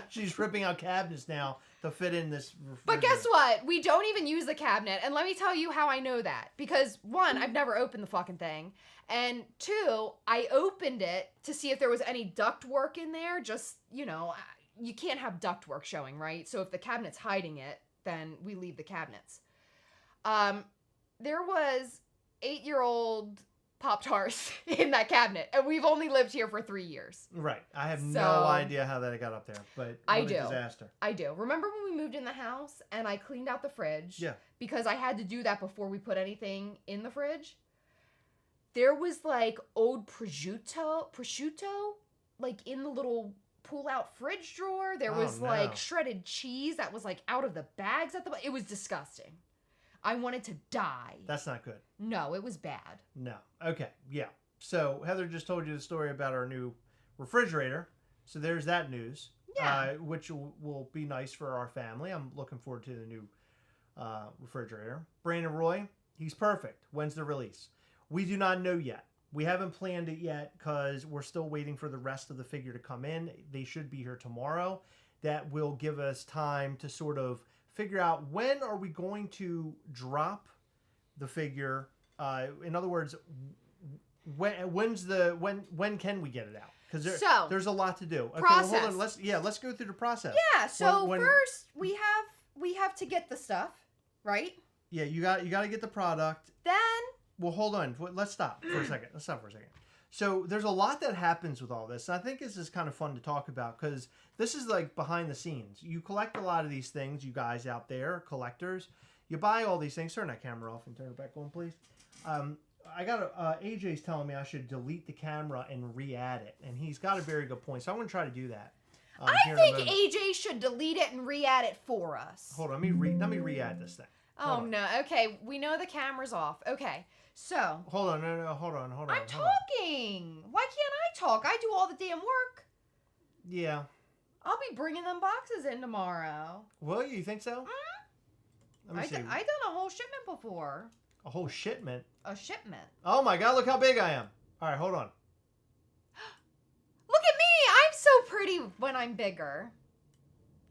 She's ripping out cabinets now to fit in this refrigerator. But guess what? We don't even use the cabinet. And let me tell you how I know that. Because one, I've never opened the fucking thing. And two, I opened it to see if there was any duct work in there. Just, you can't have duct work showing, right? So if the cabinet's hiding it, then we leave the cabinets. There was 8-year-old Pop-Tarts in that cabinet, and we've only lived here for 3 years. Right. I have no idea how that got up there, but what a disaster. I do. Remember when we moved in the house and I cleaned out the fridge? Yeah. Because I had to do that before we put anything in the fridge. There was like old prosciutto, like in the little pull-out fridge drawer. There was like shredded cheese that was like out of the bags at the. It was disgusting. I wanted to die. That's not good. No, it was bad. No. Okay. Yeah. So Heather just told you the story about our new refrigerator. So there's that news. Yeah. Which will be nice for our family. I'm looking forward to the new refrigerator. Brandon Roy, he's perfect. When's the release? We do not know yet. We haven't planned it yet because we're still waiting for the rest of the figure to come in. They should be here tomorrow. That will give us time to sort of figure out when are we going to drop the figure. In other words, when can we get it out? Because there's a lot to do. Okay, process. Well, hold on. Let's go through the process. Yeah. So first we have to get the stuff, right? Yeah, you got to get the product. Then. Well, hold on. Let's stop for a second. So there's a lot that happens with all this. I think this is kind of fun to talk about because this is like behind the scenes. You collect a lot of these things, you guys out there, collectors. You buy all these things. Turn that camera off and turn it back on, please. I got AJ's telling me I should delete the camera and re-add it, and he's got a very good point. So I'm going to try to do that. I think AJ should delete it and re-add it for us. Hold on, let me re-add this thing. Oh no. Okay, we know the camera's off. Okay. So. Hold on, hold on. I'm talking. Why can't I talk? I do all the damn work. Yeah. I'll be bringing them boxes in tomorrow. Will you think so? Mm-hmm. I done a whole shipment before. A whole shipment? A shipment. Oh my God, look how big I am. All right, hold on. Look at me. I'm so pretty when I'm bigger.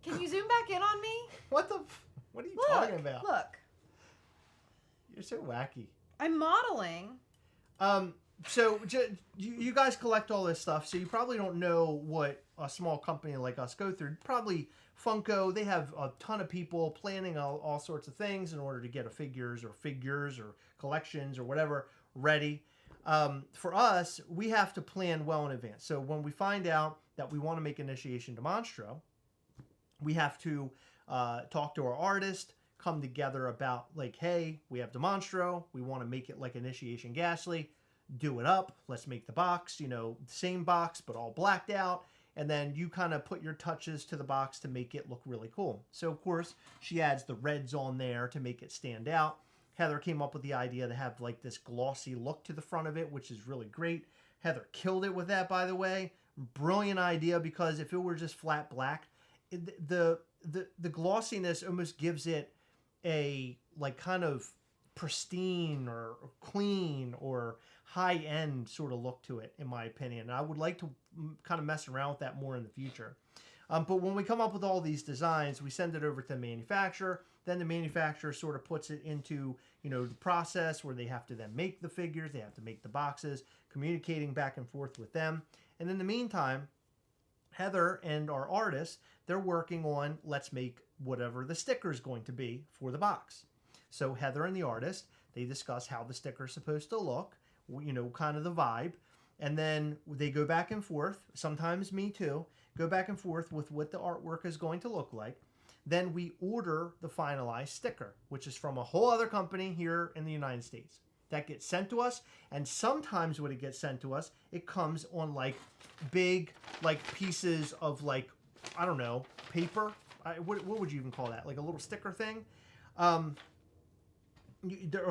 Can you zoom back in on me? What are you talking about? Look. You're so wacky. I'm modeling. So you guys collect all this stuff, so you probably don't know what a small company like us go through. Probably Funko, they have a ton of people planning all sorts of things in order to get a figures or collections or whatever ready. For us, we have to plan well in advance. So when we find out that we want to make Initiation Dem Monro, we have to talk to our artist, come together about like, hey, we have Dem Monro, we want to make it like Initiation Ghastly, do it up, let's make the box, same box but all blacked out, and then you kind of put your touches to the box to make it look really cool. So of course she adds the reds on there to make it stand out. Heather came up with the idea to have like this glossy look to the front of it, which is really great. Heather killed it with that, by the way. Brilliant idea, because if it were just flat black, the glossiness almost gives it a like kind of pristine or clean or high-end sort of look to it, in my opinion. And I would like to kind of mess around with that more in the future. But when we come up with all these designs, we send it over to the manufacturer. Then the manufacturer sort of puts it into, the process where they have to then make the figures, they have to make the boxes, communicating back and forth with them. And in the meantime, Heather and our artists, they're working on, let's make whatever the sticker is going to be for the box. So Heather and the artist, they discuss how the sticker is supposed to look, kind of the vibe. And then they go back and forth, sometimes me too, go back and forth with what the artwork is going to look like. Then we order the finalized sticker, which is from a whole other company here in the United States. That gets sent to us, and sometimes when it gets sent to us, it comes on like big pieces of I don't know, paper. What would you even call that? Like a little sticker thing? Or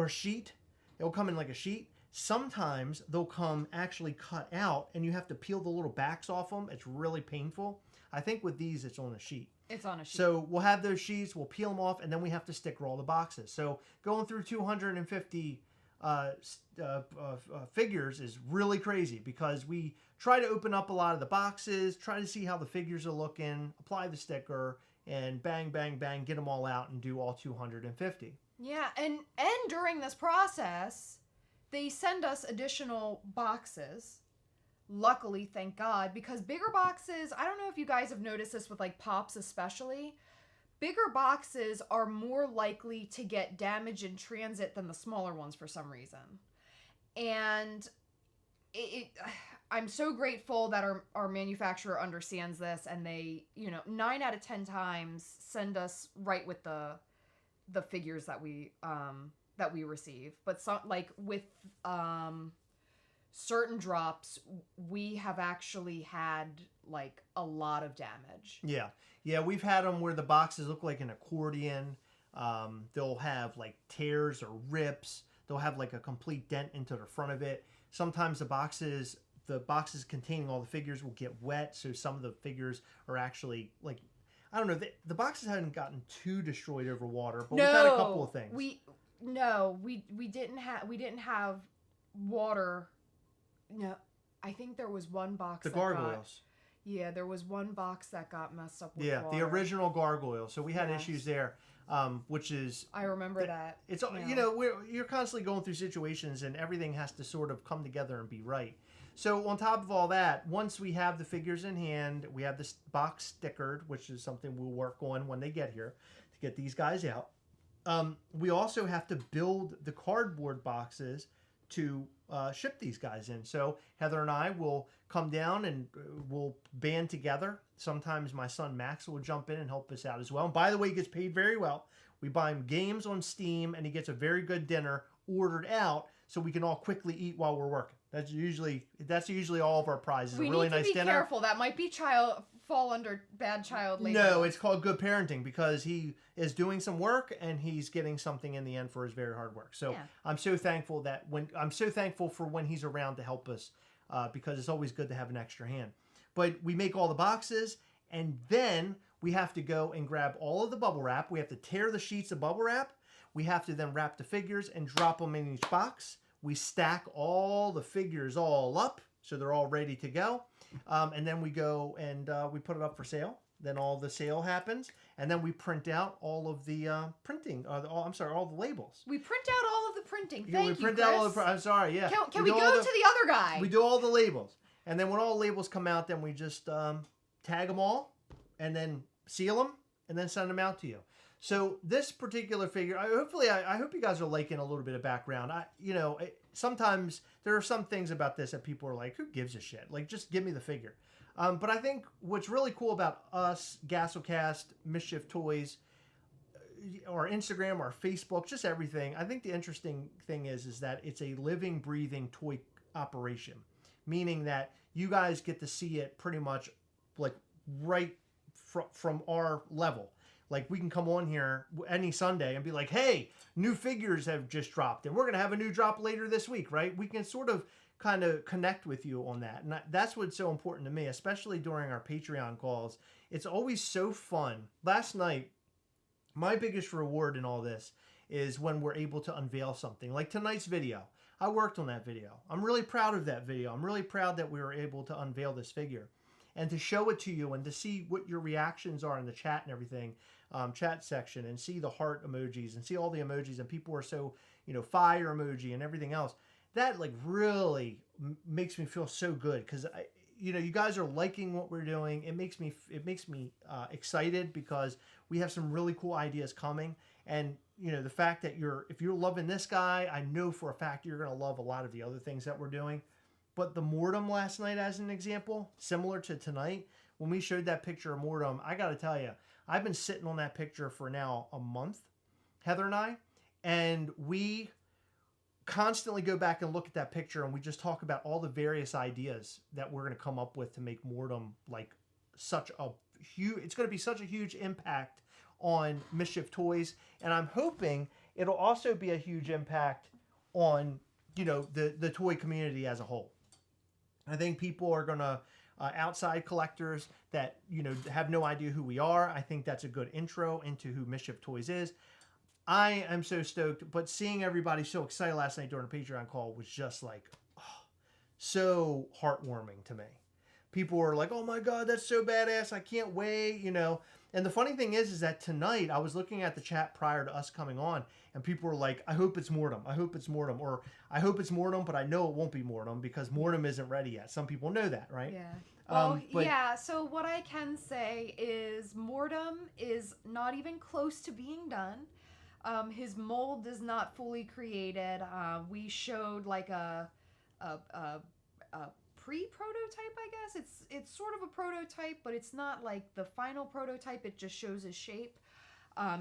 a sheet. It'll come in like a sheet. Sometimes they'll come actually cut out, and you have to peel the little backs off them. It's really painful. I think with these, it's on a sheet. It's on a sheet. So we'll have those sheets, we'll peel them off, and then we have to sticker all the boxes. So going through 250 figures is really crazy, because we try to open up a lot of the boxes, try to see how the figures are looking, apply the sticker, and bang, bang, bang, get them all out and do all 250. Yeah, and during this process, they send us additional boxes. Luckily, thank God, because bigger boxes, I don't know if you guys have noticed this with Pops especially, bigger boxes are more likely to get damaged in transit than the smaller ones for some reason. And I'm so grateful that our manufacturer understands this, and they, 9 out of 10 times send us right with the figures that we receive. But some, with certain drops, we have actually had a lot of damage. Yeah, we've had them where the boxes look like an accordion. They'll have tears or rips. They'll have a complete dent into the front of it. Sometimes the boxes containing all the figures will get wet, so some of the figures are actually I don't know, the boxes haven't gotten too destroyed over water, but we've had a couple of things. We didn't have water. No, I think there was one box. The gargoyles. There was one box that got messed up with water. The original gargoyle. So we had issues there, which is... I remember that. It's you're constantly going through situations, and everything has to sort of come together and be right. So on top of all that, once we have the figures in hand, we have this box stickered, which is something we'll work on when they get here to get these guys out. We also have to build the cardboard boxes to ship these guys in. So Heather and I will come down and we'll band together. Sometimes my son Max will jump in and help us out as well. And by the way, he gets paid very well. We buy him games on Steam, and he gets a very good dinner ordered out so we can all quickly eat while we're working. That's usually all of our prizes. We a really need to nice be dinner. Careful. That might be fall under bad child labor. No, it's called good parenting, because he is doing some work and he's getting something in the end for his very hard work. So I'm so thankful for when he's around to help us, because it's always good to have an extra hand. But we make all the boxes, and then we have to go and grab all of the bubble wrap. We have to tear the sheets of bubble wrap. We have to then wrap the figures and drop them in each box. We stack all the figures all up so they're all ready to go. And then we go and we put it up for sale. Then all the sale happens, and then we print out all of the all the labels. We print out all of the printing. Can we print out all the? I'm sorry, yeah. Can we go to the other guy? We do all the labels, and then when all the labels come out, then we just tag them all, and then seal them, and then send them out to you. So this particular figure, I hope you guys are liking a little bit of background. Sometimes there are some things about this that people are like, who gives a shit? Just give me the figure. But I think what's really cool about us, Gastlecast, Mischief Toys, our Instagram, our Facebook, just everything, I think the interesting thing is that it's a living, breathing toy operation, meaning that you guys get to see it pretty much right from our level. Like, we can come on here any Sunday and be like, hey, new figures have just dropped, and we're going to have a new drop later this week, right? We can sort of kind of connect with you on that. And that's what's so important to me, especially during our Patreon calls. It's always so fun. Last night, my biggest reward in all this is when we're able to unveil something. Like tonight's video. I worked on that video. I'm really proud of that video. I'm really proud that we were able to unveil this figure. And to show it to you and to see what your reactions are in the chat and everything, chat section, and see the heart emojis and see all the emojis, and people are so, fire emoji and everything else. That like really makes me feel so good, because you guys are liking what we're doing. It makes me excited, because we have some really cool ideas coming. And the fact that if you're loving this guy, I know for a fact you're going to love a lot of the other things that we're doing. But the Mortem last night, as an example, similar to tonight, when we showed that picture of Mortem, I got to tell you, I've been sitting on that picture for now a month, Heather and I, and we constantly go back and look at that picture, and we just talk about all the various ideas that we're going to come up with to make Mortem like such a huge, it's going to be such a huge impact on Mischief Toys. And I'm hoping it'll also be a huge impact on, the toy community as a whole. I think people are going to, outside collectors that, have no idea who we are. I think that's a good intro into who Mischief Toys is. I am so stoked, but seeing everybody so excited last night during a Patreon call was just like, so heartwarming to me. People were like, oh my God, that's so badass. I can't wait, And the funny thing is that tonight I was looking at the chat prior to us coming on, and people were like, I hope it's Mortem. I hope it's Mortem. Or I hope it's Mortem, but I know it won't be Mortem because Mortem isn't ready yet. Some people know that, right? Yeah. Well, yeah, so what I can say is Mortem is not even close to being done. His mold is not fully created. We showed like a pre-prototype, I guess. It's sort of a prototype, but it's not like the final prototype. It just shows his shape.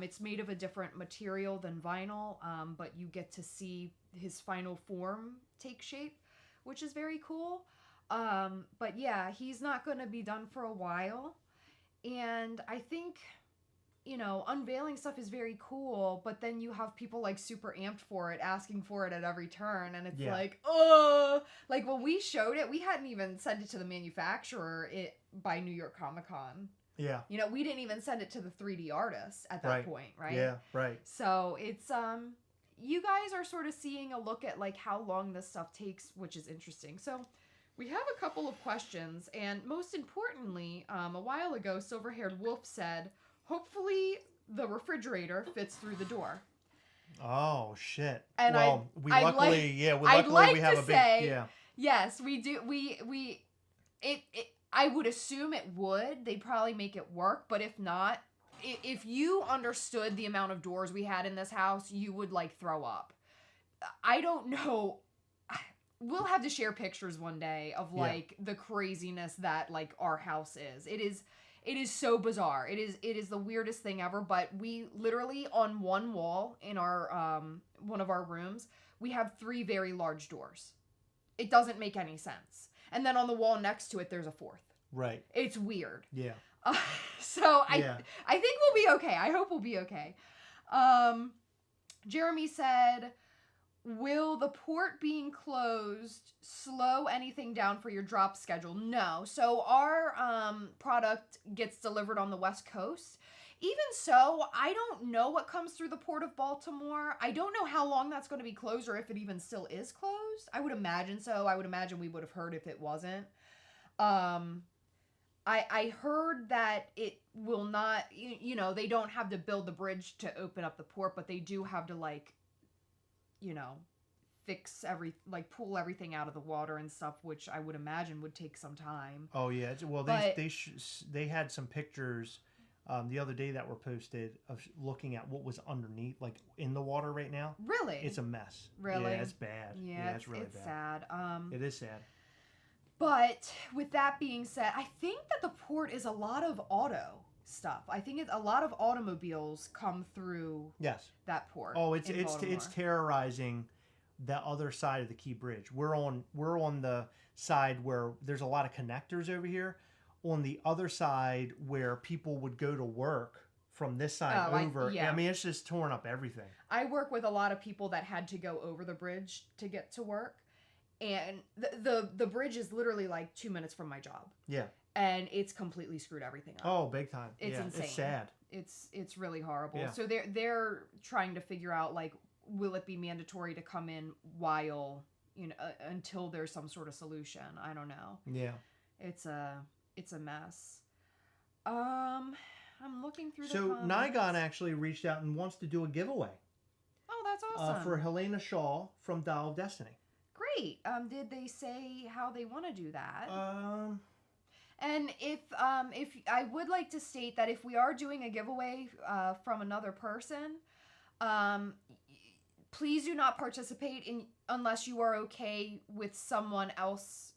It's made of a different material than vinyl, but you get to see his final form take shape, which is very cool. But yeah, he's not going to be done for a while. And I think, unveiling stuff is very cool, but then you have people like super amped for it, asking for it at every turn. And it's like, oh, like when we showed it, we hadn't even sent it to the manufacturer by New York Comic Con. Yeah. We didn't even send it to the 3D artist at that point, right? Yeah, right. So it's, you guys are sort of seeing a look at like how long this stuff takes, which is interesting. So we have a couple of questions, and most importantly, a while ago, Silver-Haired Wolf said, hopefully the refrigerator fits through the door. Oh shit! And we luckily have a big Yes, we do. I would assume it would. They'd probably make it work, but if not, if you understood the amount of doors we had in this house, you would like throw up. I don't know. We'll have to share pictures one day of like the craziness that like our house is. It is so bizarre. It is the weirdest thing ever, but we literally on one wall in our one of our rooms, we have 3 very large doors. It doesn't make any sense. And then on the wall next to it there's a 4th. Right. It's weird. Yeah. So I think we'll be okay. I hope we'll be okay. Jeremy said, will the port being closed slow anything down for your drop schedule? No. So our product gets delivered on the West Coast. Even so, I don't know what comes through the port of Baltimore. I don't know how long that's going to be closed or if it even still is closed. I would imagine so. I would imagine we would have heard if it wasn't. I heard that it will not, they don't have to build the bridge to open up the port, but they do have to fix pull everything out of the water and stuff, which I would imagine would take some time. Oh yeah. Well, they had some pictures the other day that were posted of looking at what was underneath, like in the water right now. Really? It's a mess. Really? Yeah, it's bad. Yeah, it's really bad. Sad. It is sad. But with that being said, I think that the port is a lot of auto stuff. I think a lot of automobiles come through that port. Oh, it's terrorizing the other side of the Key Bridge. We're on the side where there's a lot of connectors over here. On the other side where people would go to work from this side over. I mean, it's just torn up everything. I work with a lot of people that had to go over the bridge to get to work. And the bridge is literally like 2 minutes from my job. Yeah. And it's completely screwed everything up. Oh, big time. It's insane. It's sad. It's really horrible. Yeah. So they're trying to figure out, like, will it be mandatory to come in while, until there's some sort of solution. I don't know. Yeah. It's a mess. I'm looking through the comments. Nigon actually reached out and wants to do a giveaway. Oh, that's awesome. For Helena Shaw from Dial of Destiny. Great. Did they say how they want to do that? And if I would like to state that if we are doing a giveaway from another person, please do not participate unless you are okay with someone else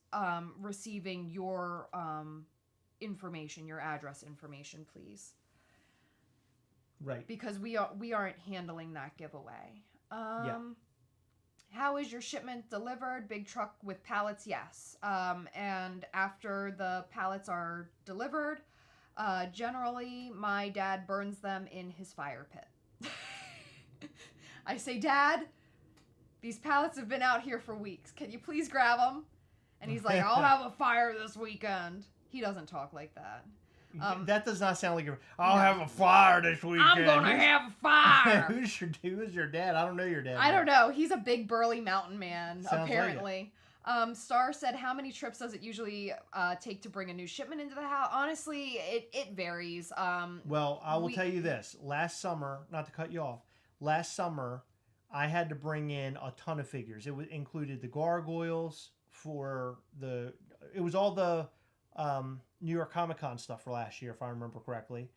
receiving your information, your address information, please. Right. Because we aren't handling that giveaway. Yeah. How is your shipment delivered? Big truck with pallets? Yes. And after the pallets are delivered, generally my dad burns them in his fire pit. I say, Dad, these pallets have been out here for weeks. Can you please grab them? And he's like, I'll have a fire this weekend. He doesn't talk like that. That does not sound like I'll have a fire this weekend. I'm gonna have a fire. Who's your dad? I don't know your dad. I don't know. He's a big burly mountain man, apparently. Like Star said, how many trips does it usually take to bring a new shipment into the house? Honestly, it varies. Well, I will tell you this. Last summer, not to cut you off, I had to bring in a ton of figures. It included the gargoyles it was all the New York Comic Con stuff for last year, if I remember correctly.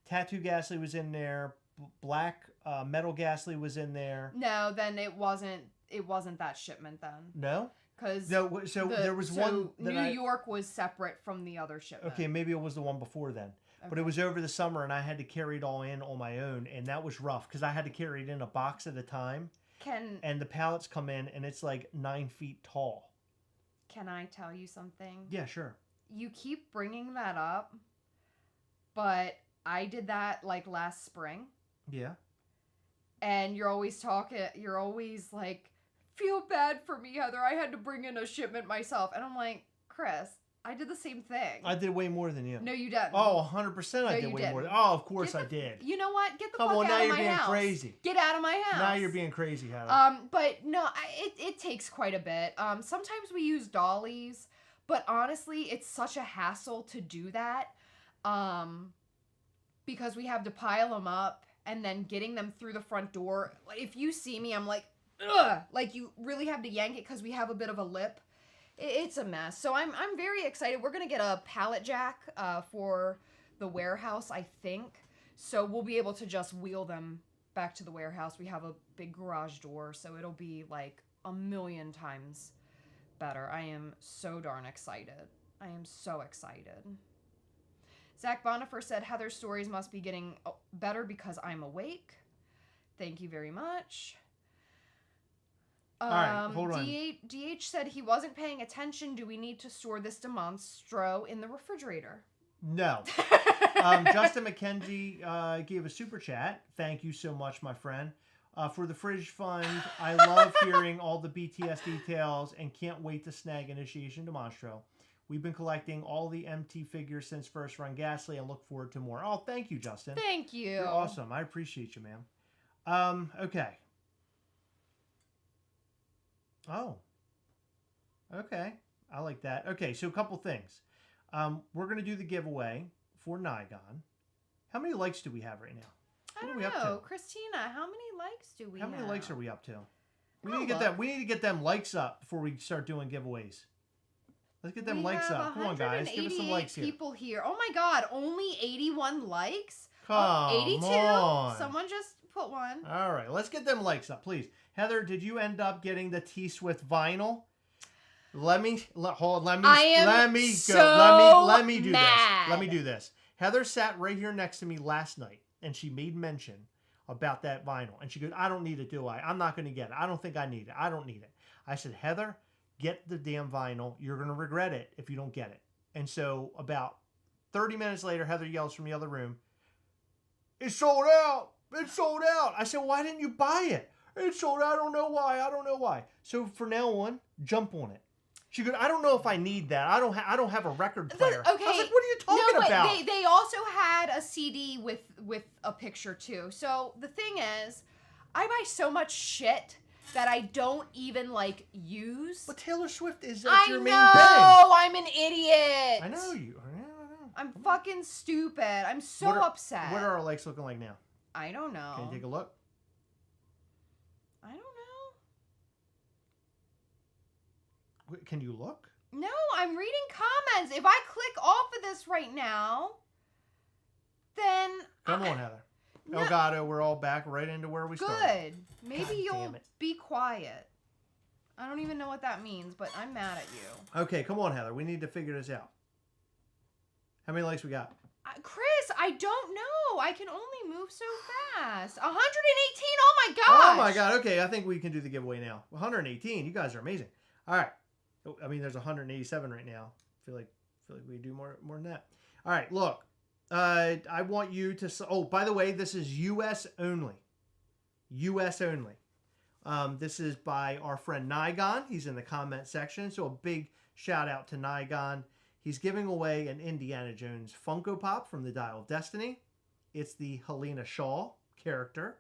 Tattoo Ghastly was in there. Black Metal Ghastly was in there. No, then it wasn't that shipment then. No? Because there was one that New York was separate from the other shipment. Okay, maybe it was the one before then. Okay. But it was over the summer, and I had to carry it all in on my own, and that was rough because I had to carry it in a box at a time. And the pallets come in, and it's like 9 feet tall. Can I tell you something? Yeah, sure. You keep bringing that up, but I did that like last spring. Yeah. And you're always like, feel bad for me, Heather. I had to bring in a shipment myself. And I'm like, Chris, I did the same thing. I did way more than you. No, you didn't. Oh, 100% I did way more. Oh, of course I did. You know what? Get the fuck out of my house. Now you're being crazy. Get out of my house. Now you're being crazy, Heather. But no, it takes quite a bit. Sometimes we use dollies. But honestly, it's such a hassle to do that because we have to pile them up and then getting them through the front door. If you see me, I'm like, ugh! Like, you really have to yank it because we have a bit of a lip. It's a mess. So I'm very excited. We're going to get a pallet jack for the warehouse, I think. So we'll be able to just wheel them back to the warehouse. We have a big garage door, so it'll be like a million times better. I am so darn excited. I am so excited. Zach Bonifer said, Heather's stories must be getting better because I'm awake. Thank you very much. All right, hold on. DH said he wasn't paying attention. Do we need to store this Dem Monro in the refrigerator? No. Justin McKenzie gave a super chat. Thank you so much, my friend. For the Fridge Fund, I love hearing all the BTS details and can't wait to snag Initiation Dem Monro. We've been collecting all the MT figures since first run Ghastly and look forward to more. Oh, thank you, Justin. Thank you. You're awesome. I appreciate you, ma'am. Okay. Oh. Okay. I like that. Okay, so a couple things. We're going to do the giveaway for Nigon. How many likes do we have right now? I don't know. Christina, how many likes do we have? How many likes are we up to? We need to get them likes up before we start doing giveaways. Let's get them likes up. Come on, guys. Give us some likes here. People here. Oh my God, only 81 likes? Come 82? on. Someone just put one. All right, let's get them likes up, please. Heather, did you end up getting the T-Swift vinyl? Let me do this. Let me do this. Heather sat right here next to me last night, and she made mention about that vinyl. And she goes, I don't need it, do I? I'm not going to get it. I don't think I need it. I don't need it. I said, Heather, get the damn vinyl. You're going to regret it if you don't get it. And so about 30 minutes later, Heather yells from the other room, It's sold out. It's sold out. I said, why didn't you buy it? It's sold out. I don't know why. I don't know why. So from now on, jump on it. She goes, I don't know if I need that. I don't have a record player. Okay. I was like, what are you talking about? They also had a CD with a picture too. So the thing is, I buy so much shit that I don't even like use. But Taylor Swift is your main thing. I'm an idiot. I know you. I'm fucking stupid. I'm so upset. What are our likes looking like now? I don't know. Can you take a look? I don't know. Wait, can you look? No, I'm reading comments. If I click off of this right now, then Come on, Heather. No. Elgato, we're all back right into where we started. Good. Maybe God you'll damn it. be quiet. I don't even know what that means, but I'm mad at you. Okay, come on, Heather. We need to figure this out. How many likes we got? Chris, I don't know. I can only move so fast. 118. Oh my gosh. Oh my god. Okay, I think we can do the giveaway now. 118. You guys are amazing. All right. I mean, there's 187 right now. I feel like we do more than that. All right. Look, I want you to. Oh, by the way, this is U.S. only. U.S. only. This is by our friend Nigon. He's in the comment section. So a big shout out to Nigon. He's giving away an Indiana Jones Funko Pop from the Dial of Destiny. It's the Helena Shaw character,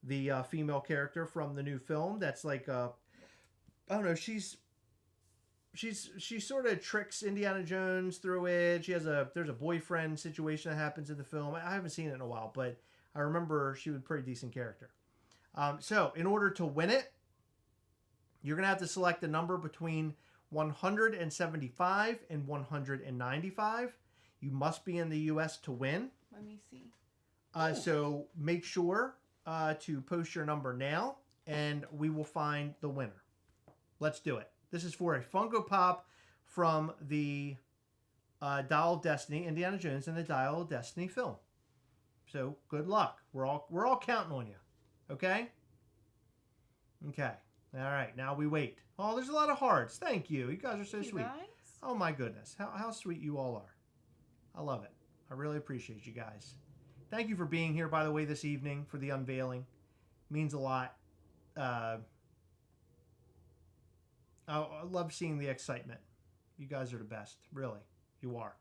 the female character from the new film. That's like I don't know. She sort of tricks Indiana Jones through it. There's a boyfriend situation that happens in the film. I haven't seen it in a while, but I remember she was a pretty decent character. So in order to win it, you're gonna have to select a number between 175 and 195. You must be in the U.S. to win. Let me see. So make sure to post your number now, and we will find the winner. Let's do it. This is for a Funko Pop from the Dial of Destiny, Indiana Jones and the Dial of Destiny film. So good luck. We're all counting on you. Okay? Okay. All right. Now we wait. Oh, there's a lot of hearts. Thank you. You guys are so sweet. Guys? Oh my goodness. How sweet you all are. I love it. I really appreciate you guys. Thank you for being here, by the way, this evening for the unveiling. Means a lot. I love seeing the excitement. You guys are the best. Really. You are.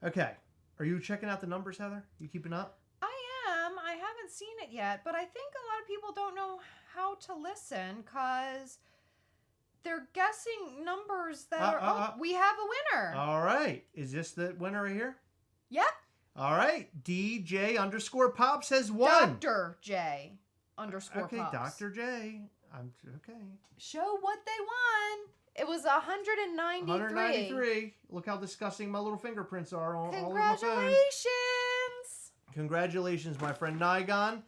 Okay. Are you checking out the numbers, Heather? You keeping up? I am. I haven't seen it yet, but I think a lot of people don't know how to listen because they're guessing numbers that are... we have a winner. All right. Is this the winner right here? Yep. All right. DJ_Pops has won. Dr. J _Pops. Okay, Dr. J. I'm okay. Show what they won. It was 193. 193. Look how disgusting my little fingerprints are all over my phone. Congratulations. Congratulations, my friend Nigon.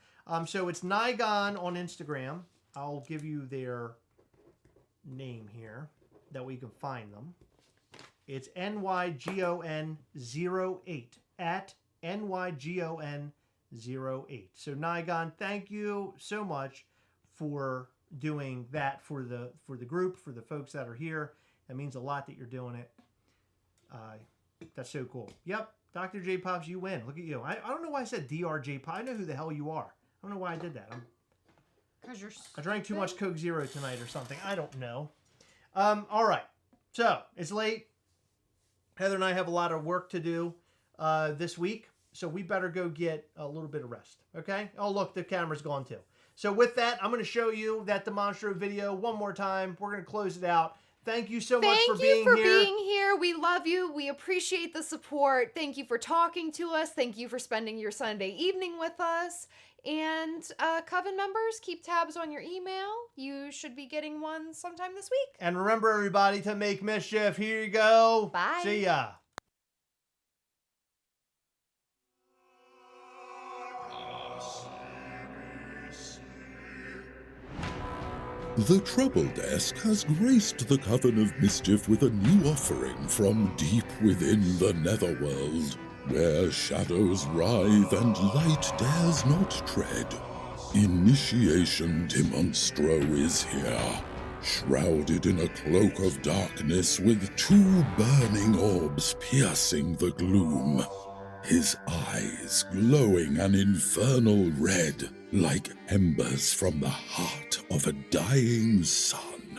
So it's Nigon on Instagram. I'll give you their name here. That way you can find them. It's NYGON08 at NYGON08. So Nigon, thank you so much for doing that for the group, for the folks that are here. That means a lot that you're doing it. That's so cool. Yep, Dr. J Pops, you win. Look at you. I don't know why I said DRJ Pops. I know who the hell you are. I don't know why I did that. Because you're I drank too much Coke Zero tonight or something. I don't know. All right. So it's late. Heather and I have a lot of work to do this week, so we better go get a little bit of rest. Okay? Oh, look, the camera's gone too. So with that, I'm going to show you that Dem Monro video one more time. We're going to close it out. Thank you so much for being here. Thank you for being here. We love you. We appreciate the support. Thank you for talking to us. Thank you for spending your Sunday evening with us. And Coven members, keep tabs on your email. You should be getting one sometime this week. And remember, everybody, to make mischief. Here you go. Bye. See ya. The Trouble Desk has graced the Coven of Mischief with a new offering from deep within the netherworld, where shadows writhe and light dares not tread. Initiation Dem Monro is here, shrouded in a cloak of darkness with two burning orbs piercing the gloom. his eyes glowing an infernal red like embers from the heart of a dying sun.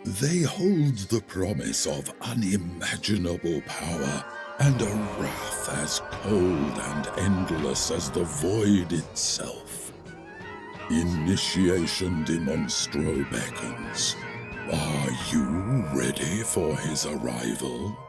They hold the promise of unimaginable power and a wrath as cold and endless as the void itself. Initiation Dem Monro beckons. Are you ready for his arrival?